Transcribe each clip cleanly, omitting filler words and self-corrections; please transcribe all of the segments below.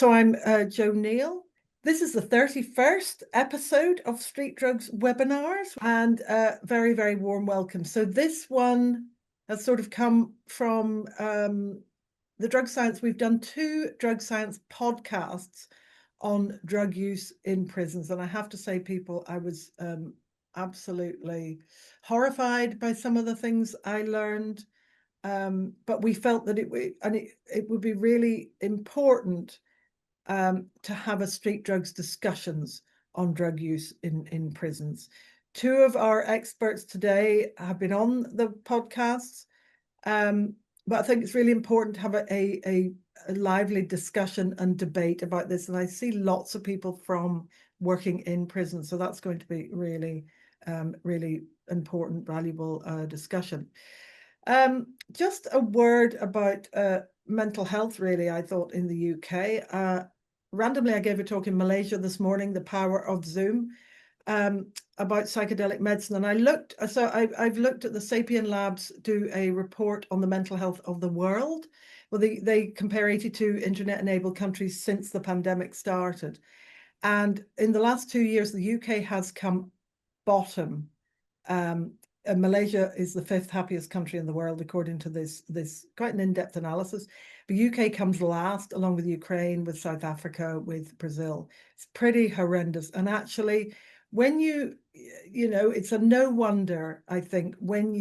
So I'm Jo Neal. This is the 31st episode of Street Drugs webinars, and very, very warm welcome. So this one has sort of come from the drug science. We've done 2 drug science podcasts on drug use in prisons. And I have to say, people, I was absolutely horrified by some of the things I learned. But we felt that it would be really important to have a street drugs discussions on drug use in prisons. 2 of our experts today have been on the podcasts, but I think it's really important to have a lively discussion and debate about this. And I see lots of people from working in prison, so that's going to be really, really important, valuable discussion. Just a word about mental health, really, I thought, in the UK. Randomly, I gave a talk in Malaysia this morning, The Power of Zoom, about psychedelic medicine. And I've looked at the Sapien Labs do a report on the mental health of the world. Well, they compare 82 internet-enabled countries since the pandemic started. And in the last 2 years, the UK has come bottom. And Malaysia is the 5th happiest country in the world, according to this quite an in-depth analysis. The UK comes last, along with Ukraine, with South Africa, with Brazil. It's pretty horrendous. And actually, when it's a no wonder, I think, when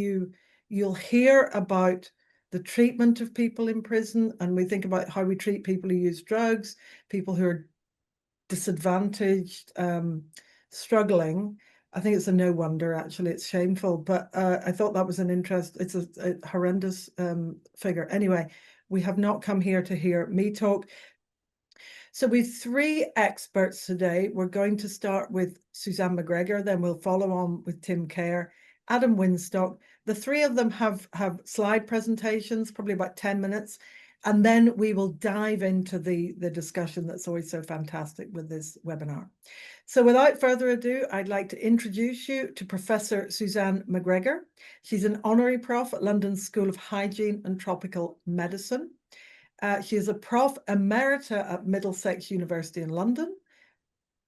you'll hear about the treatment of people in prison, and we think about how we treat people who use drugs, people who are disadvantaged, struggling. I think it's a no wonder, actually. It's shameful, but I thought that was it's a horrendous figure. Anyway, we have not come here to hear me talk. So we've 3 experts today. We're going to start with Susanne MacGregor, then we'll follow on with Tim Kerr, Adam Winstock. The 3 of them have slide presentations, probably about 10 minutes. And then we will dive into the discussion that's always so fantastic with this webinar. So without further ado, I'd like to introduce you to Professor Susanne MacGregor. She's an honorary Prof at London School of Hygiene and Tropical Medicine. She is a Prof Emerita at Middlesex University in London,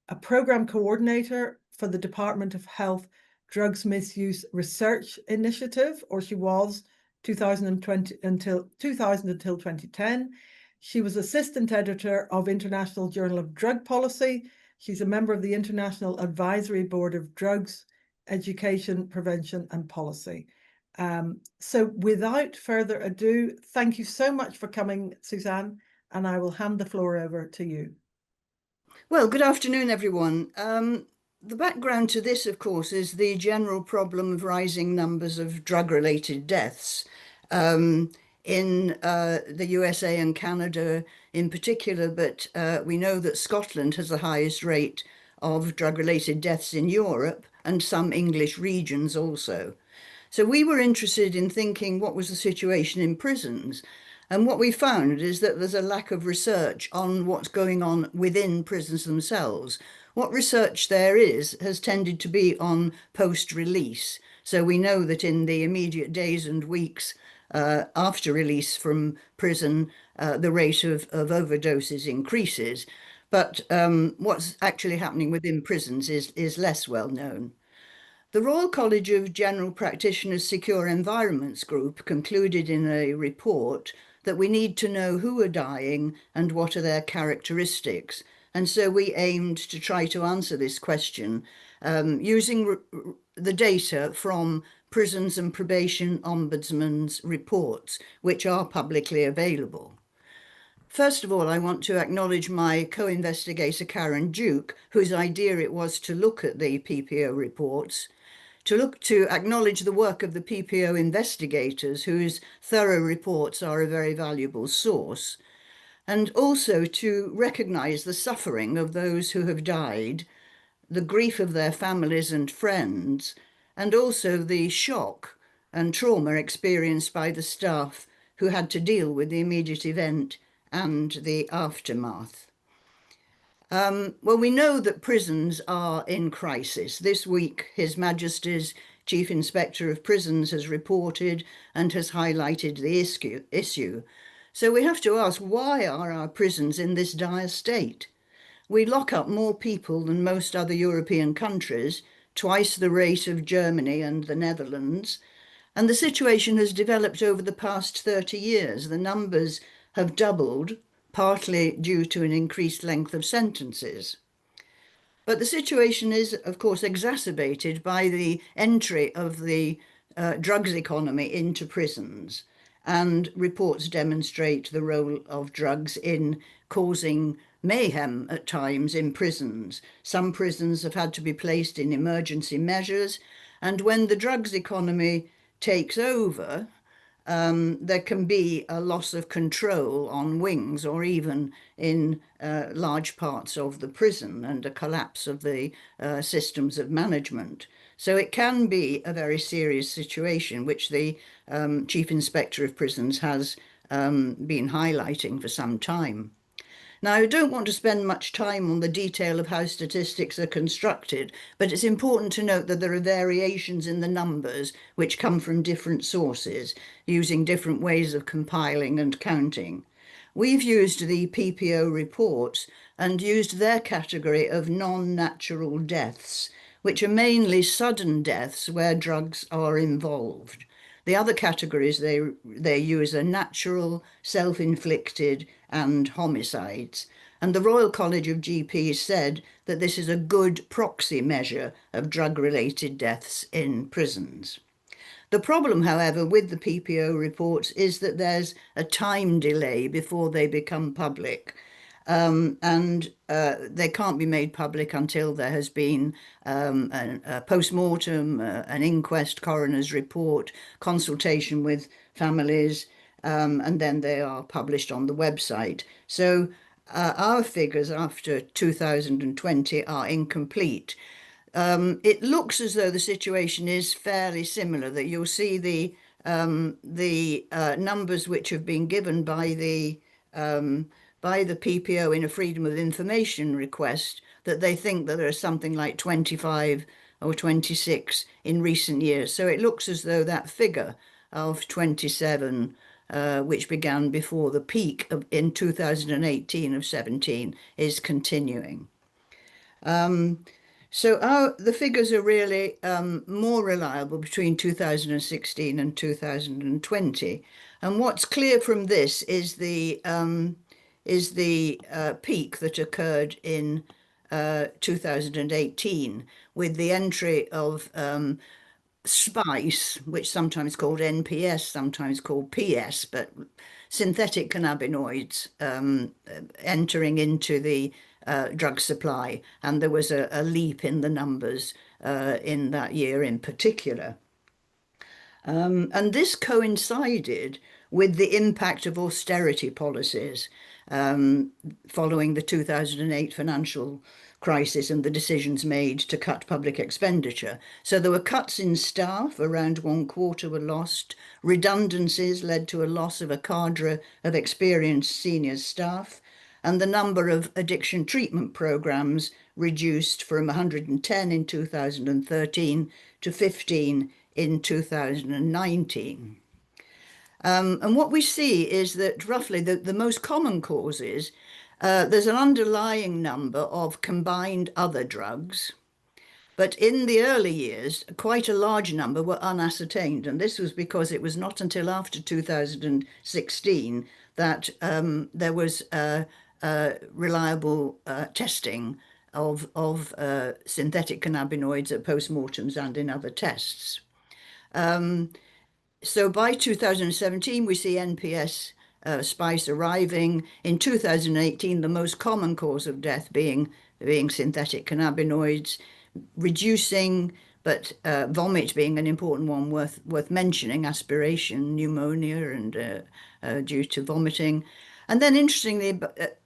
a Programme Coordinator for the Department of Health Drugs Misuse Research Initiative, or she was 2020 until 2010. She was Assistant Editor of International Journal of Drug Policy. She's a member of the International Advisory Board of Drugs, Education, Prevention and Policy. So without further ado, thank you so much for coming, Susanne, and I will hand the floor over to you. Well, good afternoon, everyone. The background to this, of course, is the general problem of rising numbers of drug-related deaths in the USA and Canada in particular, but we know that Scotland has the highest rate of drug-related deaths in Europe and some English regions also. So we were interested in thinking what was the situation in prisons. And what we found is that there's a lack of research on what's going on within prisons themselves. What research there is has tended to be on post-release. So we know that in the immediate days and weeks after release from prison, the rate of overdoses increases. But what's actually happening within prisons is less well known. The Royal College of General Practitioners Secure Environments Group concluded in a report that we need to know who are dying and what are their characteristics. And so we aimed to try to answer this question using the data from Prisons and Probation Ombudsman's reports, which are publicly available. First of all, I want to acknowledge my co-investigator, Karen Duke, whose idea it was to look at the PPO reports, to acknowledge the work of the PPO investigators, whose thorough reports are a very valuable source, and also to recognise the suffering of those who have died, the grief of their families and friends, and also the shock and trauma experienced by the staff who had to deal with the immediate event and the aftermath. Well, we know that prisons are in crisis. This week, His Majesty's Chief Inspector of Prisons has reported and has highlighted the issue. So we have to ask, why are our prisons in this dire state? We lock up more people than most other European countries, twice the rate of Germany and the Netherlands. And the situation has developed over the past 30 years. The numbers have doubled, partly due to an increased length of sentences. But the situation is, of course, exacerbated by the entry of the drugs economy into prisons. And reports demonstrate the role of drugs in causing mayhem at times in prisons. Some prisons have had to be placed in emergency measures. And when the drugs economy takes over, there can be a loss of control on wings or even in large parts of the prison, and a collapse of the systems of management. So it can be a very serious situation, which the Chief Inspector of Prisons has been highlighting for some time. Now, I don't want to spend much time on the detail of how statistics are constructed, but it's important to note that there are variations in the numbers which come from different sources, using different ways of compiling and counting. We've used the PPO reports and used their category of non-natural deaths, which are mainly sudden deaths where drugs are involved. The other categories they use are natural, self-inflicted, and homicides. And the Royal College of GPs said that this is a good proxy measure of drug-related deaths in prisons. The problem, however, with the PPO reports is that there's a time delay before they become public. And they can't be made public until there has been a post-mortem, an inquest, coroner's report, consultation with families, and then they are published on the website. So our figures after 2020 are incomplete. It looks as though the situation is fairly similar, that you'll see the numbers which have been given by the PPO in a Freedom of Information request, that they think that there are something like 25 or 26 in recent years. So it looks as though that figure of 27, which began before the peak in 2018 of 17, is continuing. So the figures are really more reliable between 2016 and 2020. And what's clear from this is the peak that occurred in 2018 with the entry of spice, which sometimes called NPS, sometimes called PS, but synthetic cannabinoids entering into the drug supply. And there was a leap in the numbers in that year in particular. And this coincided with the impact of austerity policies following the 2008 financial crisis and the decisions made to cut public expenditure. So there were cuts in staff, around 1/4 were lost. Redundancies led to a loss of a cadre of experienced senior staff, and the number of addiction treatment programs reduced from 110 in 2013 to 15 in 2019. And what we see is that roughly the most common causes, there's an underlying number of combined other drugs, but in the early years, quite a large number were unascertained. And this was because it was not until after 2016 that there was reliable testing of synthetic cannabinoids at postmortems and in other tests. So by 2017, we see NPS spice arriving. In 2018, the most common cause of death being synthetic cannabinoids, reducing, but vomit being an important one worth mentioning, aspiration, pneumonia, and due to vomiting. And then interestingly,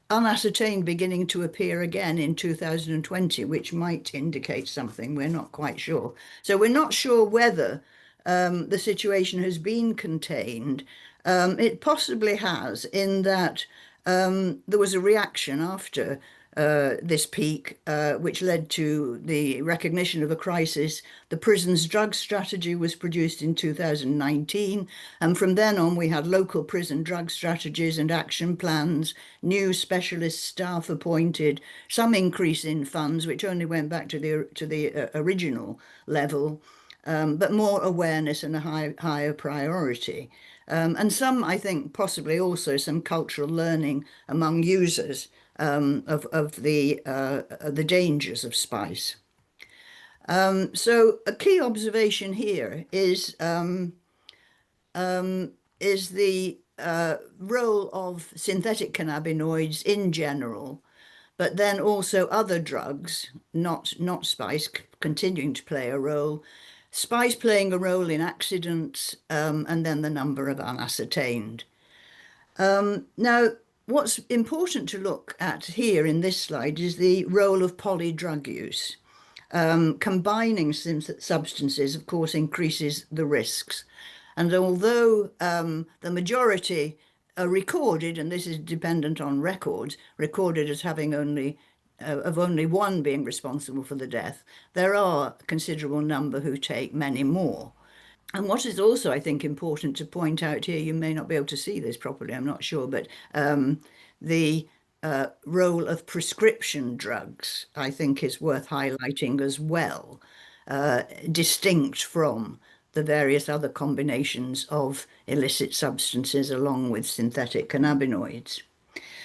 unascertained beginning to appear again in 2020, which might indicate something. We're not quite sure. So we're not sure whether the situation has been contained. It possibly has, in that there was a reaction after this peak, which led to the recognition of a crisis. The prison's drug strategy was produced in 2019, and from then on we had local prison drug strategies and action plans, new specialist staff appointed, some increase in funds, which only went back to the original level, but more awareness and a higher priority. And some, I think, possibly also some cultural learning among users of the dangers of spice. So a key observation here is the role of synthetic cannabinoids in general, but then also other drugs, not spice, continuing to play a role, spice playing a role in accidents, and then the number of unascertained. Now, what's important to look at here in this slide is the role of polydrug use. Combining substances, of course, increases the risks. And although the majority are recorded, and this is dependent on records, recorded as having only one being responsible for the death, there are a considerable number who take many more. And what is also, I think, important to point out here, you may not be able to see this properly, I'm not sure, but the role of prescription drugs, I think, is worth highlighting as well, distinct from the various other combinations of illicit substances along with synthetic cannabinoids.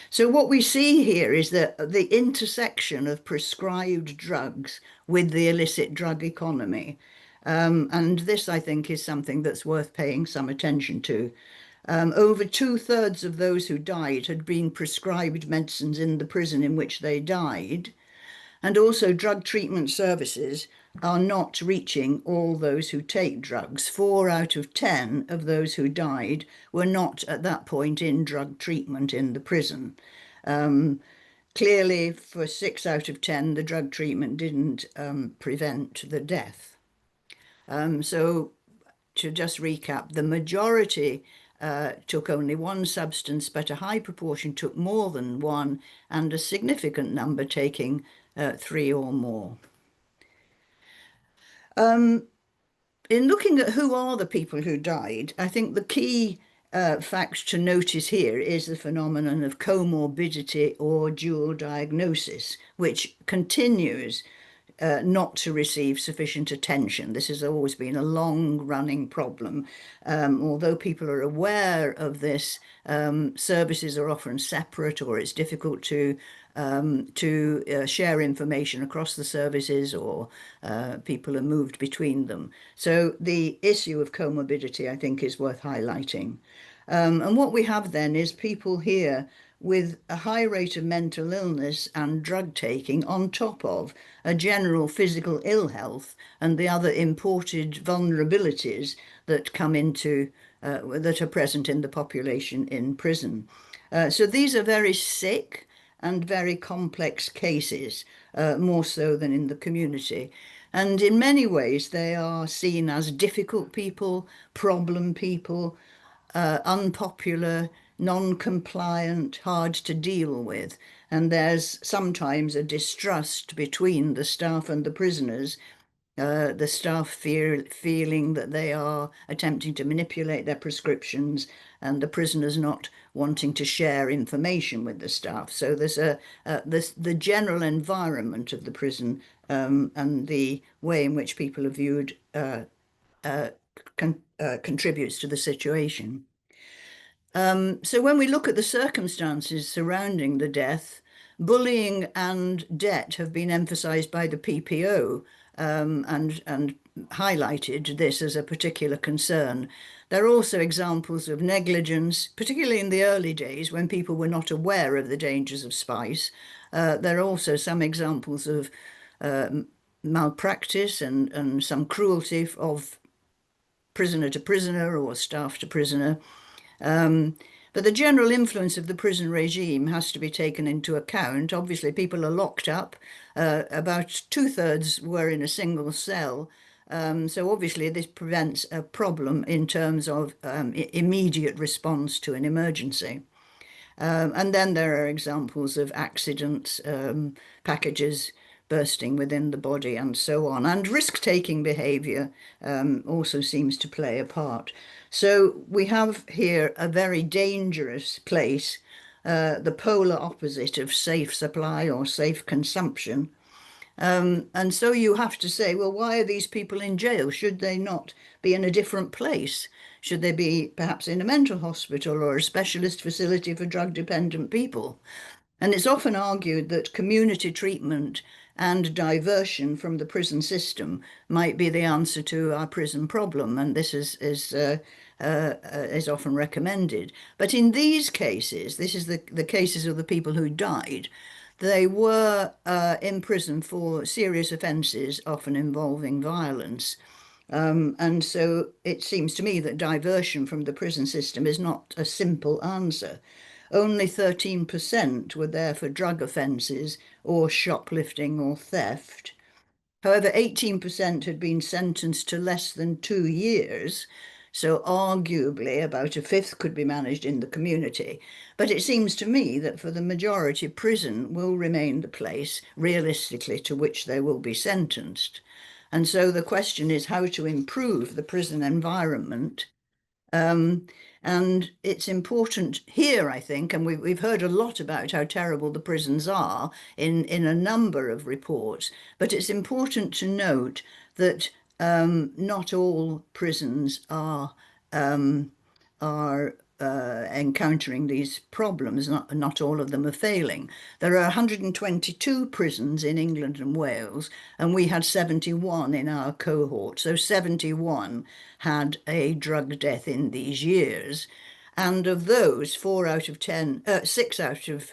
So what we see here is that the intersection of prescribed drugs with the illicit drug economy. And this, I think, is something that's worth paying some attention to. Over 2/3 of those who died had been prescribed medicines in the prison in which they died. And also drug treatment services are not reaching all those who take drugs. 4 out of 10 of those who died were not at that point in drug treatment in the prison. Clearly, for 6 out of 10, the drug treatment didn't prevent the death. So to just recap, the majority took only one substance, but a high proportion took more than one, and a significant number taking 3 or more. In looking at who are the people who died, I think the key fact to notice here is the phenomenon of comorbidity or dual diagnosis, which continues not to receive sufficient attention. This has always been a long-running problem. Although people are aware of this, services are often separate, or it's difficult to share information across the services, or people are moved between them. So the issue of comorbidity, I think, is worth highlighting. And what we have then is people here with a high rate of mental illness and drug taking on top of a general physical ill health and the other imported vulnerabilities that come into, that are present in the population in prison. So these are very sick and very complex cases, more so than in the community. And in many ways, they are seen as difficult people, problem people, unpopular, non-compliant, hard to deal with. And there's sometimes a distrust between the staff and the prisoners, the staff feeling that they are attempting to manipulate their prescriptions, and the prisoners not wanting to share information with the staff. So there's the general environment of the prison, and the way in which people are viewed contributes to the situation. So when we look at the circumstances surrounding the death, bullying and debt have been emphasised by the PPO, and highlighted this as a particular concern. There are also examples of negligence, particularly in the early days when people were not aware of the dangers of spice. There are also some examples of malpractice and some cruelty of prisoner to prisoner or staff to prisoner. But the general influence of the prison regime has to be taken into account. Obviously, people are locked up. About 2/3 were in a single cell. So obviously, this prevents a problem in terms of immediate response to an emergency. And then there are examples of accidents, packages bursting within the body, and so on. And risk-taking behaviour also seems to play a part. So we have here a very dangerous place, the polar opposite of safe supply or safe consumption. And so you have to say, well, why are these people in jail? Should they not be in a different place? Should they be perhaps in a mental hospital or a specialist facility for drug-dependent people? And it's often argued that community treatment and diversion from the prison system might be the answer to our prison problem, and this is often recommended. But in these cases, this is the cases of the people who died, they were in prison for serious offences, often involving violence. And so it seems to me that diversion from the prison system is not a simple answer. Only 13% were there for drug offences or shoplifting or theft. However, 18% had been sentenced to less than 2 years, so arguably about a fifth could be managed in the community. But it seems to me that for the majority, prison will remain the place, realistically, to which they will be sentenced. And so the question is how to improve the prison environment. And it's important here, I think, and we've heard a lot about how terrible the prisons are in a number of reports, but it's important to note that not all prisons are encountering these problems. Not all of them are failing. There are 122 prisons in England and Wales, and we had 71 in our cohort. So 71 had a drug death in these years. And of those, 6 out of,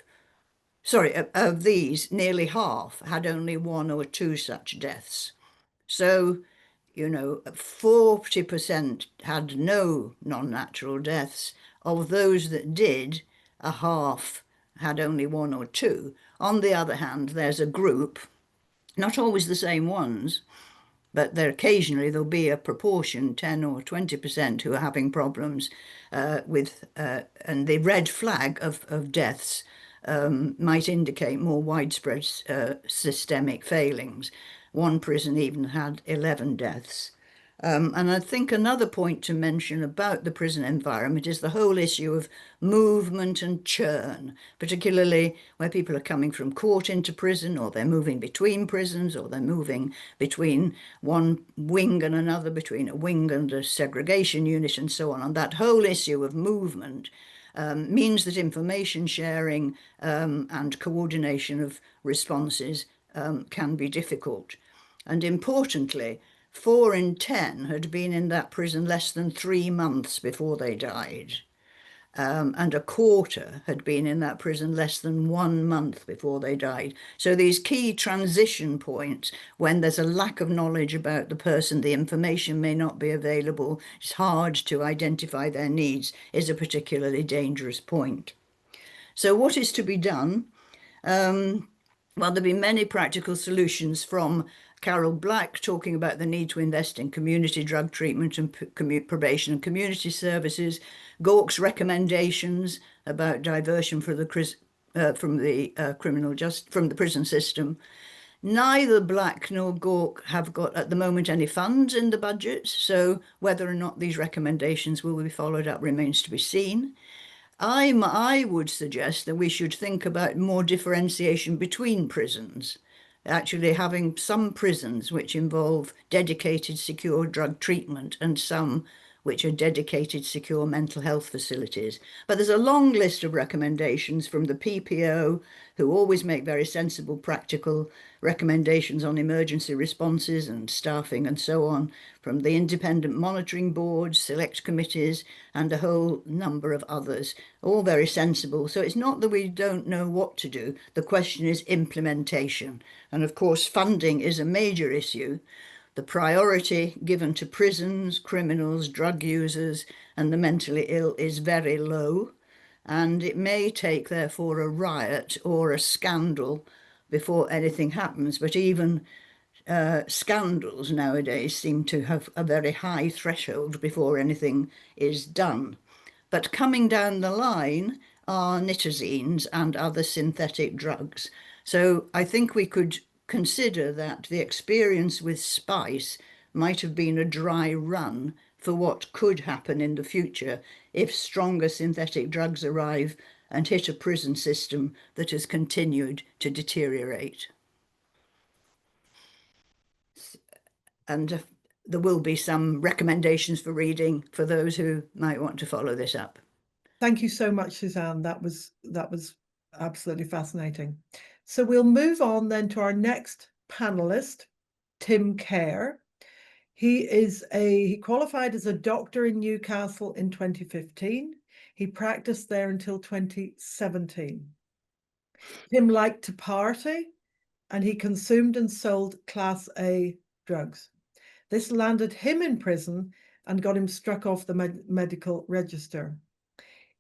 sorry, of these, nearly half had only 1 or 2 such deaths. So 40% had no non-natural deaths. Of those that did, a half had only 1 or 2. On the other hand, there's a group, not always the same ones, but occasionally there'll be a proportion, 10 or 20%, who are having problems and the red flag of deaths might indicate more widespread systemic failings. One prison even had 11 deaths. And I think another point to mention about the prison environment is the whole issue of movement and churn, particularly where people are coming from court into prison, or they're moving between prisons, or they're moving between one wing and another, between a wing and a segregation unit, and so on. And that whole issue of movement means that information sharing and coordination of responses can be difficult. And importantly, 4 in 10 had been in that prison less than 3 months before they died. And a quarter had been in that prison less than 1 month before they died. So these key transition points, when there's a lack of knowledge about the person, the information may not be available, it's hard to identify their needs, is a particularly dangerous point. So what is to be done? Well, there've been many practical solutions, from Carol Black talking about the need to invest in community drug treatment and probation and community services, Gawk's recommendations about diversion from the prison system. Neither Black nor Gawk have got at the moment any funds in the budget, so whether or not these recommendations will be followed up remains to be seen. I would suggest that we should think about more differentiation between prisons, actually having some prisons which involve dedicated secure drug treatment and some which are dedicated secure mental health facilities. But there's a long list of recommendations from the PPO, who always make very sensible, practical recommendations on emergency responses and staffing and so on, from the independent monitoring boards, select committees, and a whole number of others, all very sensible. So it's not that we don't know what to do. The question is implementation. And of course, funding is a major issue. The priority given to prisons, criminals, drug users, and the mentally ill is very low. And it may take, therefore, a riot or a scandal before anything happens. But even scandals nowadays seem to have a very high threshold before anything is done. But coming down the line, are nitazines and other synthetic drugs. So I think we could consider that the experience with spice might have been a dry run for what could happen in the future if stronger synthetic drugs arrive and hit a prison system that has continued to deteriorate. And there will be some recommendations for reading for those who might want to follow this up. Thank you so much, Susanne. That was absolutely fascinating. So we'll move on then to our next panelist, Tim Kerr. He qualified as a doctor in Newcastle in 2015. He practiced there until 2017. Tim liked to party and he consumed and sold Class A drugs. This landed him in prison and got him struck off the medical register.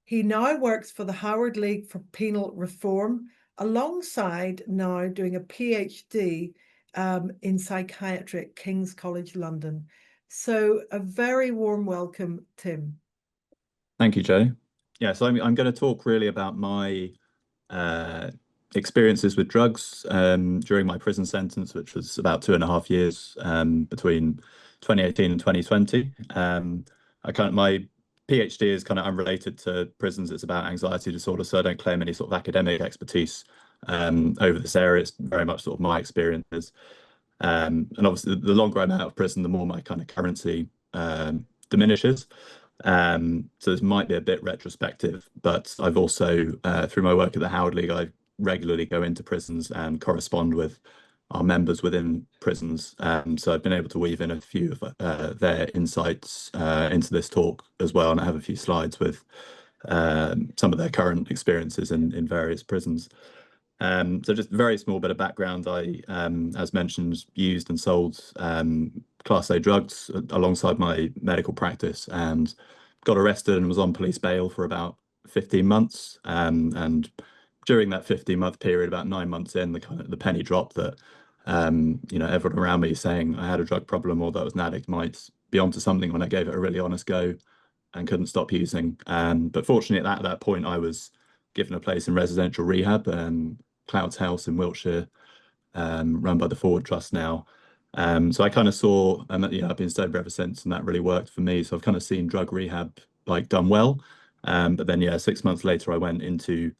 He now works for the Howard League for Penal Reform, alongside now doing a PhD in psychiatry at King's College London. So a very warm welcome, Tim. Thank you, Jo. Yeah, so I'm going to talk really about my experiences with drugs during my prison sentence, which was about 2.5 years between 2018 and 2020. My PhD is kind of unrelated to prisons. It's about anxiety disorder, so I don't claim any sort of academic expertise over this area. It's very much sort of my experiences. And obviously, the longer I'm out of prison, the more my kind of currency diminishes. So this might be a bit retrospective, but I've also, through my work at the Howard League, I regularly go into prisons and correspond with our members within prisons. So I've been able to weave in a few of their insights into this talk as well. And I have a few slides with some of their current experiences in various prisons. So just a very small bit of background. I, as mentioned, used and sold Class A drugs alongside my medical practice, and got arrested and was on police bail for about 15 months. And during that 15-month period, about 9 months in, the penny dropped that everyone around me saying I had a drug problem or that I was an addict might be onto something when I gave it a really honest go and couldn't stop using. But fortunately, at that point, I was given a place in residential rehab, Clouds House in Wiltshire, run by the Forward Trust now. So I kind of saw, and I've been sober ever since, and that really worked for me. So I've kind of seen drug rehab done well. But then 6 months later, I went into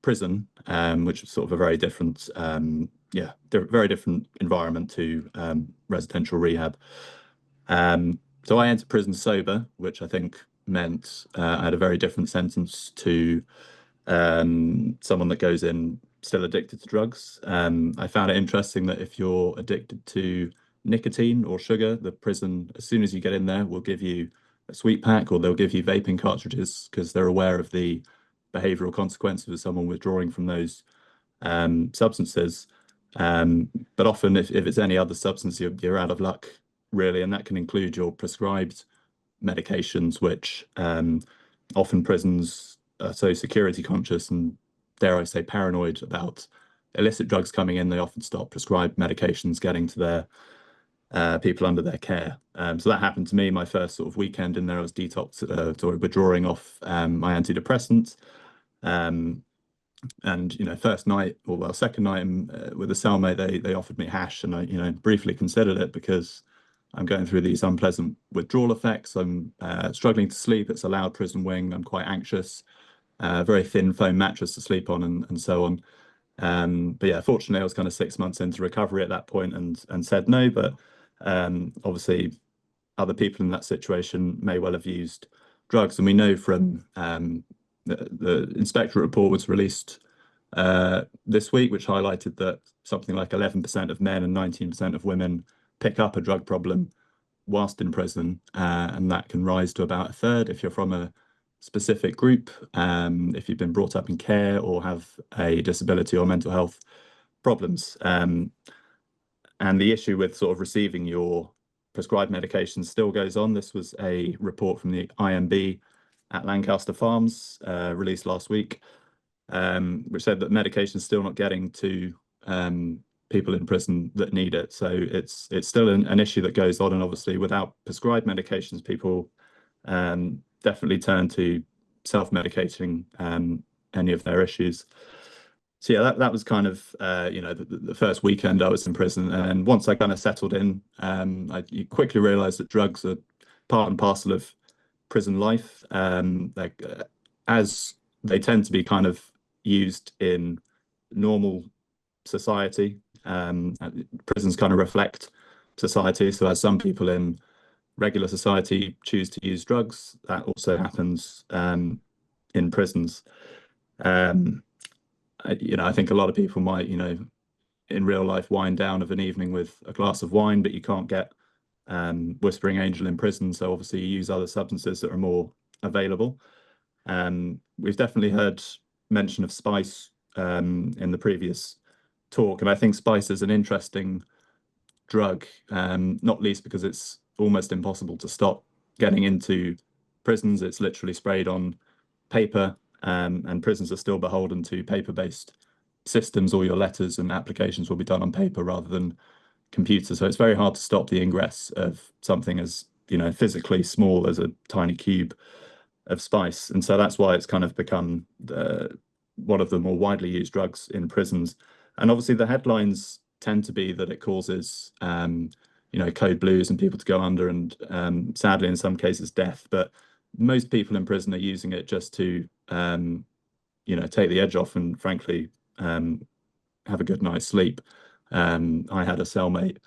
prison, which was sort of a very different, very different environment to residential rehab. So I entered prison sober, which I think meant I had a very different sentence to someone that goes in still addicted to drugs. I found it interesting that if you're addicted to nicotine or sugar, the prison, as soon as you get in there, will give you a sweet pack, or they'll give you vaping cartridges because they're aware of the behavioral consequences of someone withdrawing from those substances. But often, if it's any other substance, you're out of luck, really, and that can include your prescribed medications, which often prisons are so security conscious and, dare I say, paranoid about illicit drugs coming in. They often stop prescribed medications getting to their people under their care. So that happened to me. My first sort of weekend in there, I was withdrawing off my antidepressants. And first night, second night with a cellmate, they offered me hash, and I briefly considered it because I'm going through these unpleasant withdrawal effects. I'm struggling to sleep. It's a loud prison wing. I'm quite anxious. Very thin foam mattress to sleep on, and so on. But yeah, fortunately, I was kind of 6 months into recovery at that point and said no. But obviously, other people in that situation may well have used drugs, and we know from the inspectorate report was released this week, which highlighted that something like 11% of men and 19% of women pick up a drug problem whilst in prison, and that can rise to about a third if you're from a specific group, if you've been brought up in care or have a disability or mental health problems. And the issue with sort of receiving your prescribed medications still goes on. This was a report from the IMB at Lancaster Farms, released last week, which said that medication is still not getting to people in prison that need it. So it's still an issue that goes on, and obviously without prescribed medications, people definitely turn to self-medicating any of their issues. So yeah, that was kind of the first weekend I was in prison, and once I kind of settled in, you quickly realised that drugs are part and parcel of prison life. As they tend to be kind of used in normal society, prisons kind of reflect society. So as some people in regular society choose to use drugs, that also happens in prisons. I think a lot of people might, in real life, wind down of an evening with a glass of wine, but you can't get Whispering Angel in prison. So obviously you use other substances that are more available. We've definitely heard mention of spice in the previous talk, and I think spice is an interesting drug, not least because it's almost impossible to stop getting into prisons. It's literally sprayed on paper, and prisons are still beholden to paper-based systems. All your letters and applications will be done on paper rather than computer. So it's very hard to stop the ingress of something as, physically small as a tiny cube of spice. And so that's why it's kind of become one of the more widely used drugs in prisons. And obviously the headlines tend to be that it causes, code blues and people to go under, and sadly, in some cases, death. But most people in prison are using it just to, take the edge off and frankly, have a good night's sleep. I had a cellmate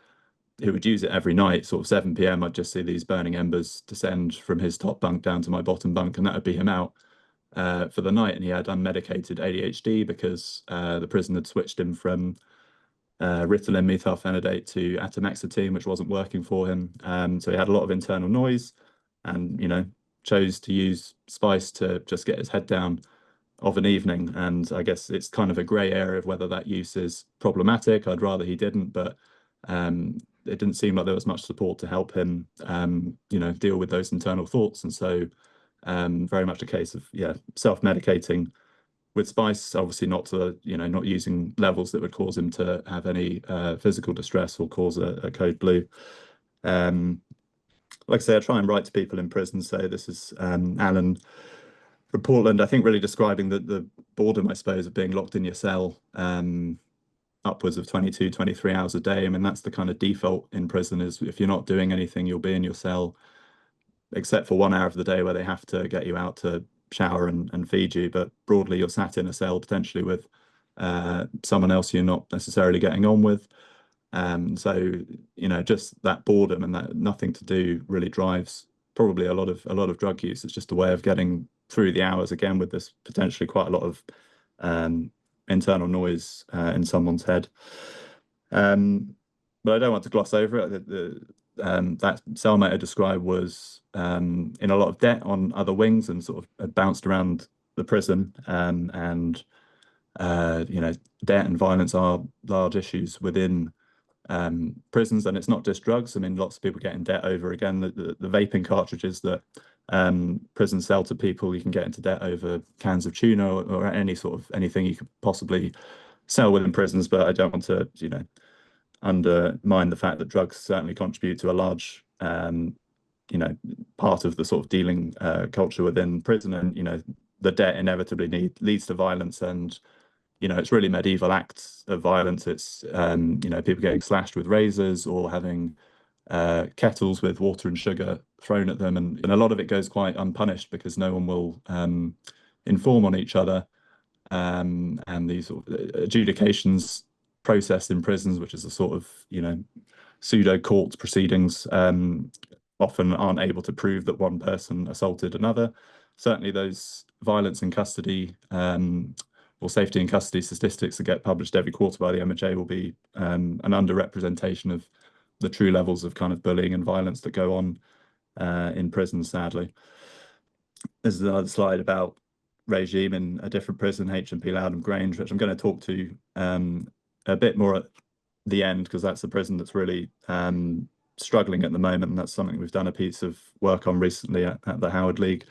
who would use it every night, sort of 7 p.m. I'd just see these burning embers descend from his top bunk down to my bottom bunk, and that would be him out for the night. And he had unmedicated ADHD because the prison had switched him from Ritalin methylphenidate to atomexetine, which wasn't working for him. So he had a lot of internal noise, and chose to use spice to just get his head down of an evening. And I guess it's kind of a grey area of whether that use is problematic. I'd rather he didn't, but it didn't seem like there was much support to help him, deal with those internal thoughts. And so very much a case of, self-medicating with spice, obviously not using levels that would cause him to have any physical distress or cause a code blue. Like I say, I try and write to people in prison. So this is Alan from Portland, I think, really describing the boredom, I suppose, of being locked in your cell upwards of 22, 23 hours a day. I mean, that's the kind of default in prison, is if you're not doing anything, you'll be in your cell, except for 1 hour of the day where they have to get you out to shower and feed you. But broadly, you're sat in a cell potentially with someone else you're not necessarily getting on with. So, just that boredom and that nothing to do really drives probably a lot of drug use. It's just a way of getting through the hours, again, with this potentially quite a lot of internal noise in someone's head. But I don't want to gloss over it. That cellmate I described was in a lot of debt on other wings and sort of had bounced around the prison. And debt and violence are large issues within prisons, and it's not just drugs. I mean, lots of people get in debt over, again, the vaping cartridges that prisons sell to people. You can get into debt over cans of tuna or any sort of anything you could possibly sell within prisons. But I don't want to, undermine the fact that drugs certainly contribute to a large, part of the sort of dealing culture within prison. And, the debt inevitably leads to violence, and it's really medieval acts of violence. It's people getting slashed with razors or having kettles with water and sugar thrown at them, and a lot of it goes quite unpunished because no one will inform on each other. And these sort of adjudications processed in prisons, which is a sort of pseudo court proceedings, often aren't able to prove that one person assaulted another. Certainly those violence in custody or safety in custody statistics that get published every quarter by the MOJ will be an underrepresentation of the true levels of kind of bullying and violence that go on in prisons, sadly. This is another slide about regime in a different prison, HMP Loudham Grange, which I'm going to talk to a bit more at the end, because that's a prison that's really struggling at the moment, and that's something we've done a piece of work on recently at the Howard League.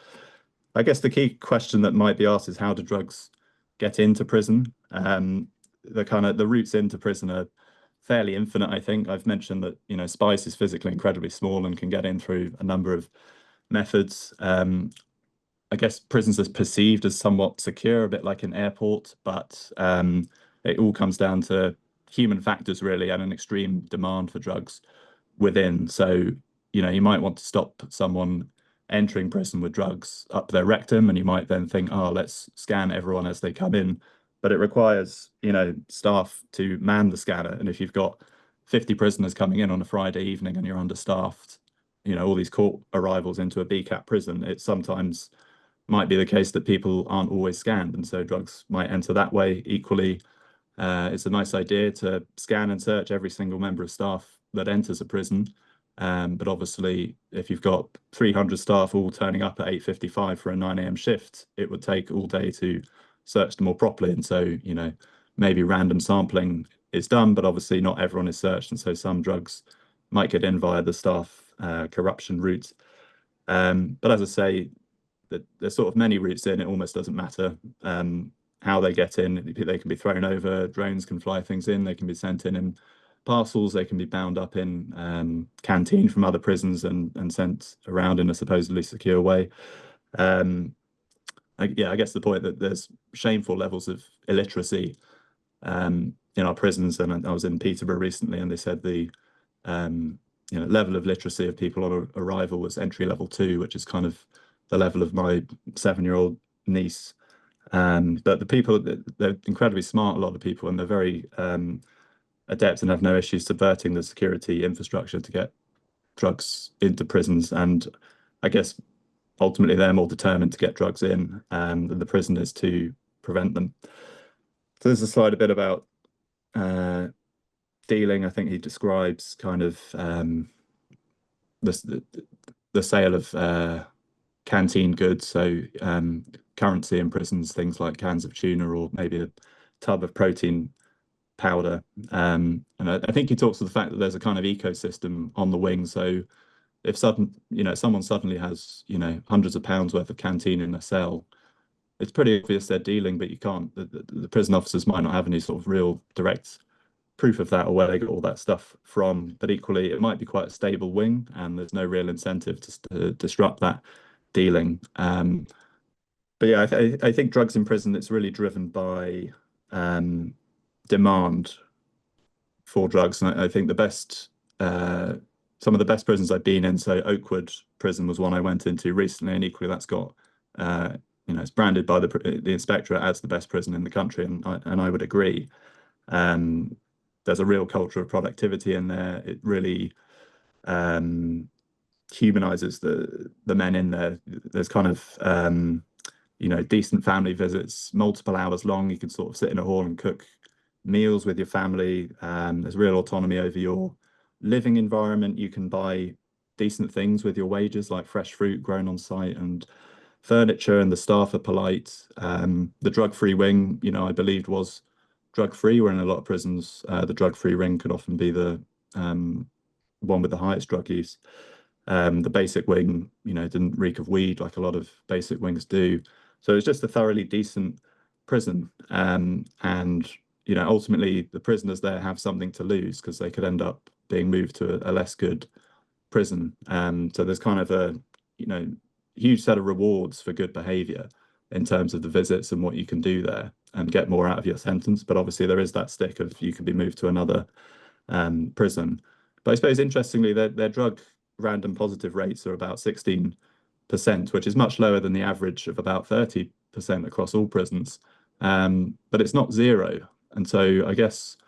I guess the key question that might be asked is, how do drugs get into prison? The routes into prison are fairly infinite, I think. I've mentioned that spice is physically incredibly small and can get in through a number of methods. I guess prisons are perceived as somewhat secure, a bit like an airport, but it all comes down to human factors really, and an extreme demand for drugs within. So, you might want to stop someone entering prison with drugs up their rectum, and you might then think, oh, let's scan everyone as they come in. But it requires, staff to man the scanner. And if you've got 50 prisoners coming in on a Friday evening and you're understaffed, all these court arrivals into a BCAP prison, it sometimes might be the case that people aren't always scanned. And so drugs might enter that way. Equally, it's a nice idea to scan and search every single member of staff that enters a prison. But obviously, if you've got 300 staff all turning up at 8:55 for a 9 a.m. shift, it would take all day to search them all properly. And so, maybe random sampling is done, but obviously not everyone is searched. And so some drugs might get in via the staff corruption route. But as I say, there's sort of many routes in. It almost doesn't matter how they get in. They can be thrown over, drones can fly things in, they can be sent in parcels, they can be bound up in canteen from other prisons and sent around in a supposedly secure way. I guess the point that there's shameful levels of illiteracy in our prisons, and I was in Peterborough recently, and they said the level of literacy of people on arrival was entry level 2, which is kind of the level of my 7-year-old niece. But the people, they're incredibly smart, a lot of people, and they're very adept and have no issues subverting the security infrastructure to get drugs into prisons. And I guess ultimately they're more determined to get drugs in than the prisoners to prevent them. So there's a slide a bit about dealing. I think he describes kind of the sale of canteen goods, so currency in prisons, things like cans of tuna or maybe a tub of protein powder. And I think he talks to the fact that there's a kind of ecosystem on the wing. So if someone suddenly has, hundreds of pounds worth of canteen in a cell, it's pretty obvious they're dealing, but you can't, the prison officers might not have any sort of real direct proof of that or where they got all that stuff from. But equally, it might be quite a stable wing and there's no real incentive to disrupt that dealing. But yeah, I think drugs in prison, it's really driven by demand for drugs. And I think some of the best prisons I've been in, so Oakwood prison was one I went into recently, and equally that's got, it's branded by the inspectorate as the best prison in the country, and I would agree. There's a real culture of productivity in there. It really humanizes the men in there. There's kind of decent family visits, multiple hours long. You can sort of sit in a hall and cook meals with your family. There's real autonomy over your living environment. You can buy decent things with your wages, like fresh fruit grown on site and furniture, and the staff are polite. The drug-free wing, I believed was drug-free, where in a lot of prisons, the drug-free ring could often be the one with the highest drug use. The basic wing, didn't reek of weed like a lot of basic wings do. So it's just a thoroughly decent prison. And, ultimately the prisoners there have something to lose because they could end up being moved to a less good prison. So there's kind of a, huge set of rewards for good behavior in terms of the visits and what you can do there and get more out of your sentence. But obviously there is that stick of you can be moved to another prison. But I suppose interestingly, their drug random positive rates are about 16%, which is much lower than the average of about 30% across all prisons. But it's not zero. And so I guess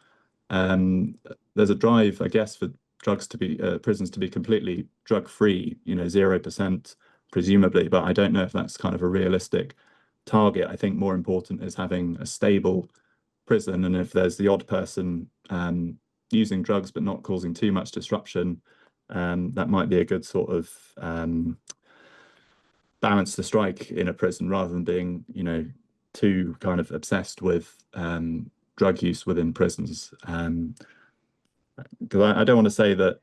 there's a drive, I guess, for drugs to be prisons to be completely drug-free, 0% presumably, but I don't know if that's kind of a realistic target. I think more important is having a stable prison, and if there's the odd person using drugs but not causing too much disruption, that might be a good sort of balance to strike in a prison, rather than being, too kind of obsessed with drug use within prisons. Because I don't want to say that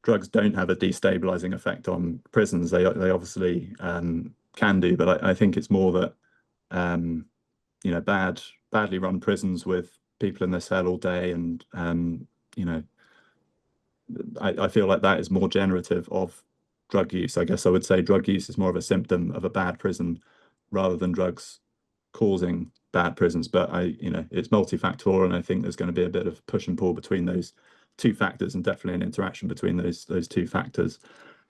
drugs don't have a destabilizing effect on prisons. They obviously can do, but I think it's more that badly run prisons with people in their cell all day, and I feel like that is more generative of drug use. I guess I would say drug use is more of a symptom of a bad prison rather than drugs causing bad prisons. But it's multifactorial, and I think there's going to be a bit of push and pull between those two factors, and definitely an interaction between those two factors.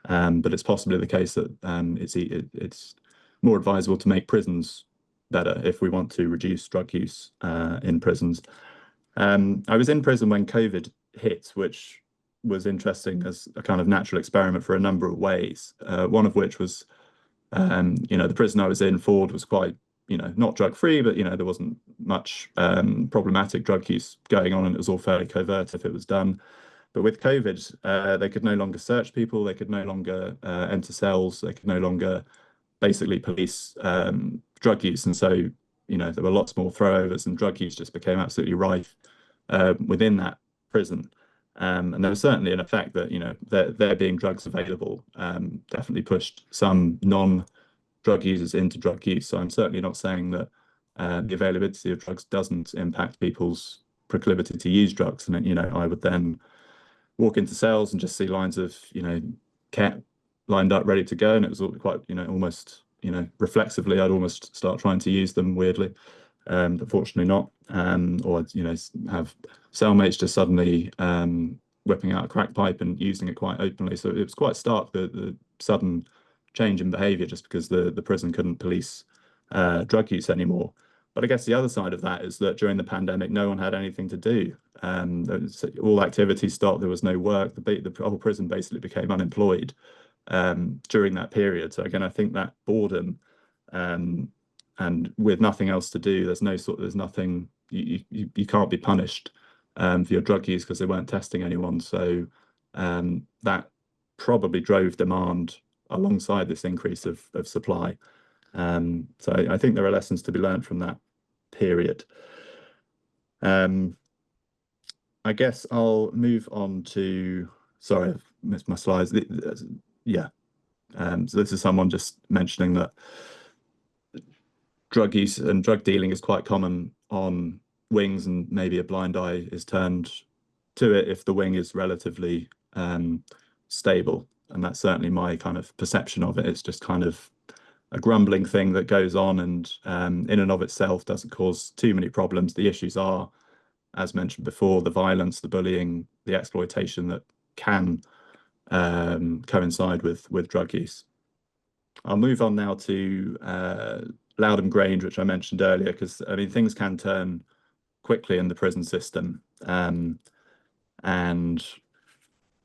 But it's possibly the case that it's more advisable to make prisons better if we want to reduce drug use in prisons. I was in prison when COVID hit, which was interesting as a kind of natural experiment for a number of ways. One of which was, the prison I was in, Ford, was quite, not drug free, but there wasn't much problematic drug use going on, and it was all fairly covert if it was done. But with COVID, they could no longer search people, they could no longer enter cells, they could no longer basically police drug use, and so there were lots more throwovers, and drug use just became absolutely rife within that prison. And there was certainly an effect that there being drugs available definitely pushed some non-drug users into drug use. So I'm certainly not saying that the availability of drugs doesn't impact people's proclivity to use drugs. And I would then walk into cells and just see lines of cat lined up ready to go, and it was quite almost reflexively I'd almost start trying to use them, weirdly. But fortunately not. Or have cellmates just suddenly whipping out a crack pipe and using it quite openly. So it was quite stark, the sudden change in behaviour, just because the prison couldn't police drug use anymore. But I guess the other side of that is that during the pandemic, no one had anything to do. All activity stopped. There was no work. The whole prison basically became unemployed during that period. So again, I think that boredom and with nothing else to do, there's nothing, you can't be punished for your drug use because they weren't testing anyone. So that probably drove demand alongside this increase of supply. So I think there are lessons to be learned from that period. I guess I'll move on to, sorry, I've missed my slides. Yeah. So this is someone just mentioning that drug use and drug dealing is quite common on wings, and maybe a blind eye is turned to it if the wing is relatively stable. And that's certainly my kind of perception of it. It's just kind of a grumbling thing that goes on, and in and of itself doesn't cause too many problems. The issues are, as mentioned before, the violence, the bullying, the exploitation that can coincide with drug use. I'll move on now to Loudham Grange, which I mentioned earlier, because things can turn quickly in the prison system. And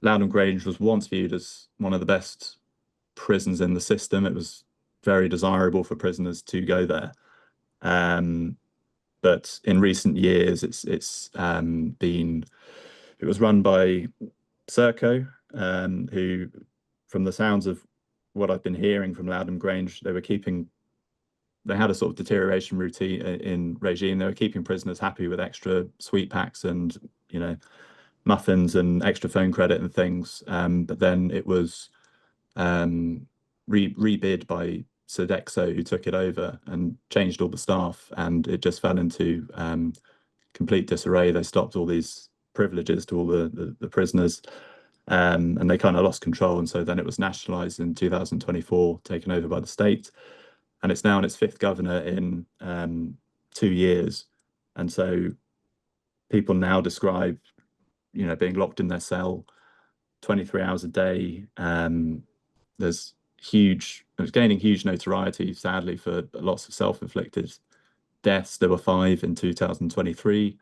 Loudham Grange was once viewed as one of the best prisons in the system. It was very desirable for prisoners to go there. But in recent years, it was run by Serco, who, from the sounds of what I've been hearing from Loudham Grange, they had a sort of deterioration routine in regime. They were keeping prisoners happy with extra sweet packs and muffins and extra phone credit and things. But then it was rebid by Sodexo, who took it over and changed all the staff, and it just fell into complete disarray. They stopped all these privileges to all the prisoners, and they kind of lost control. And so then it was nationalised in 2024, taken over by the state, and it's now in its fifth governor in 2 years. And so people now describe, being locked in their cell 23 hours a day. It's gaining huge notoriety, sadly, for lots of self-inflicted deaths. There were 5 in 2023.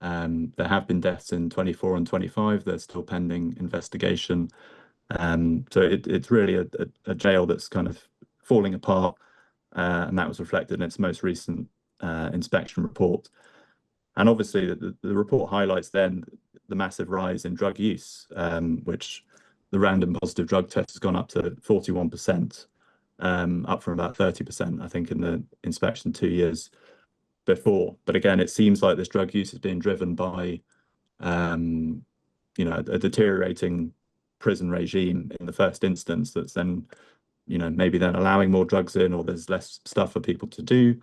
There have been deaths in 24 and 25. They're still pending investigation. So it's really a jail that's kind of falling apart, and that was reflected in its most recent inspection report. And obviously, the report highlights then the massive rise in drug use, which the random positive drug test has gone up to 41%, up from about 30%, I think, in the inspection 2 years before. But again, it seems like this drug use is being driven by, a deteriorating prison regime in the first instance. That's then, maybe then allowing more drugs in, or there's less stuff for people to do,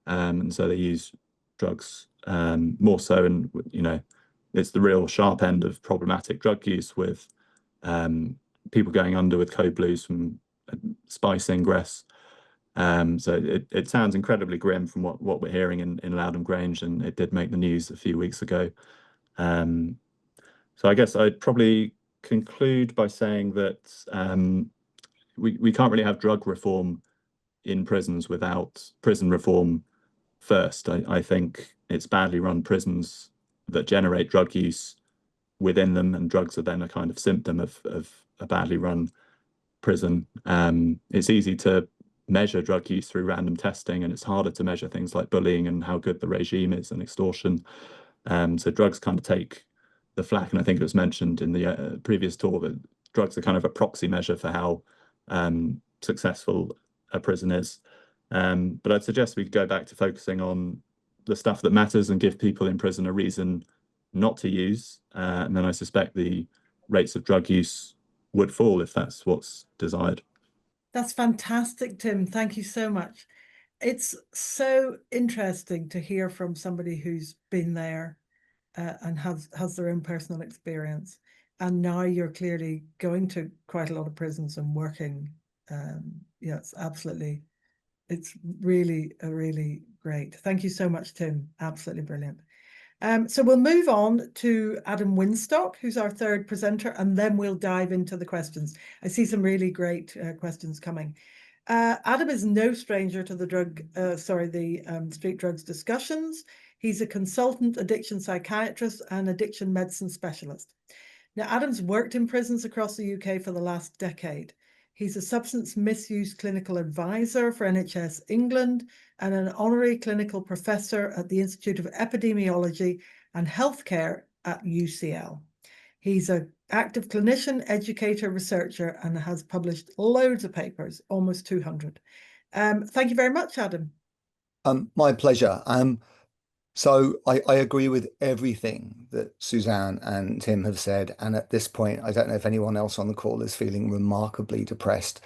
and so they use drugs more so. And it's the real sharp end of problematic drug use, with people going under with code blues from spice ingress. So it sounds incredibly grim from what we're hearing in Loudon Grange, and it did make the news a few weeks ago. So I guess I'd probably conclude by saying that we can't really have drug reform in prisons without prison reform first. I think it's badly run prisons that generate drug use within them, and drugs are then a kind of symptom of a badly run prison. It's easy to measure drug use through random testing, and it's harder to measure things like bullying and how good the regime is and extortion. So drugs kind of take the flak, and I think it was mentioned in the previous talk that drugs are kind of a proxy measure for how successful a prison is. But I'd suggest we go back to focusing on the stuff that matters and give people in prison a reason not to use. And then I suspect the rates of drug use would fall if that's what's desired. That's fantastic, Tim. Thank you so much. It's so interesting to hear from somebody who's been there and has their own personal experience. And now you're clearly going to quite a lot of prisons and working. Yes, absolutely. It's really great. Thank you so much, Tim. Absolutely brilliant. So we'll move on to Adam Winstock, who's our third presenter, and then we'll dive into the questions. I see some really great questions coming. Adam is no stranger to the street drugs discussions. He's a consultant addiction psychiatrist and addiction medicine specialist. Now, Adam's worked in prisons across the UK for the last decade. He's a substance misuse clinical advisor for NHS England and an honorary clinical professor at the Institute of Epidemiology and Healthcare at UCL. He's an active clinician, educator, researcher, and has published loads of papers, almost 200. Thank you very much, Adam. My pleasure. So I agree with everything that Susanne and Tim have said. And at this point, I don't know if anyone else on the call is feeling remarkably depressed.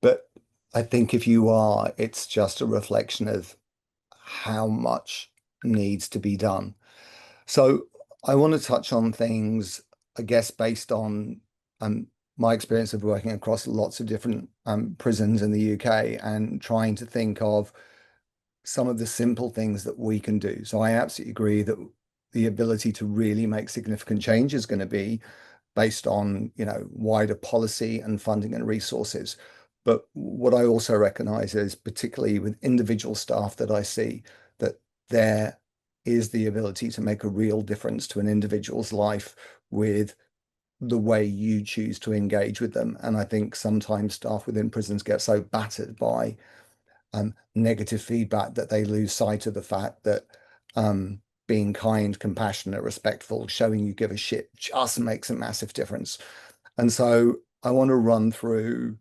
But I think if you are, it's just a reflection of how much needs to be done. So I want to touch on things, I guess, based on my experience of working across lots of different prisons in the UK and trying to think of some of the simple things that we can do. So I absolutely agree that the ability to really make significant change is going to be based on, wider policy and funding and resources. But what I also recognize is, particularly with individual staff that I see, that there is the ability to make a real difference to an individual's life with the way you choose to engage with them. And I think sometimes staff within prisons get so battered by negative feedback that they lose sight of the fact that being kind, compassionate, respectful, showing you give a shit just makes a massive difference. And so I want to run through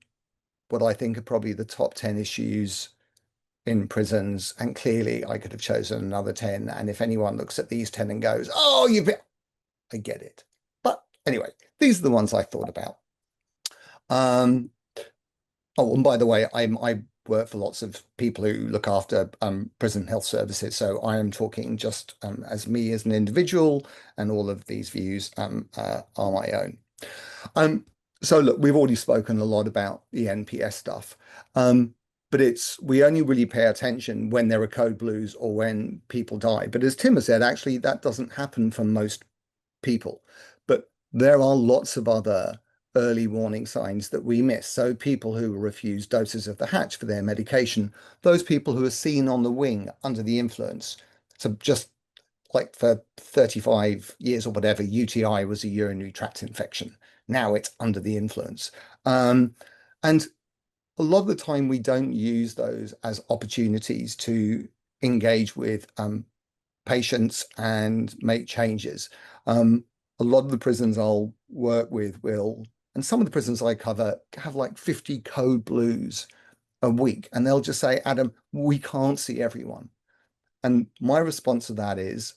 what I think are probably the top 10 issues in prisons. And clearly I could have chosen another 10. And if anyone looks at these 10 and goes, oh, I get it. But anyway, these are the ones I thought about. Oh, and by the way, I work for lots of people who look after prison health services. So I am talking just as me as an individual, and all of these views are my own. So look, we've already spoken a lot about the NPS stuff, but we only really pay attention when there are code blues or when people die. But as Tim has said, actually, that doesn't happen for most people. But there are lots of other early warning signs that we miss. So people who refuse doses of the hatch for their medication, those people who are seen on the wing under the influence. So just like for 35 years or whatever, UTI was a urinary tract infection. Now it's under the influence. And a lot of the time we don't use those as opportunities to engage with patients and make changes. A lot of the prisons I'll work with and some of the prisons I cover have like 50 code blues a week, and they'll just say, Adam, we can't see everyone. And my response to that is,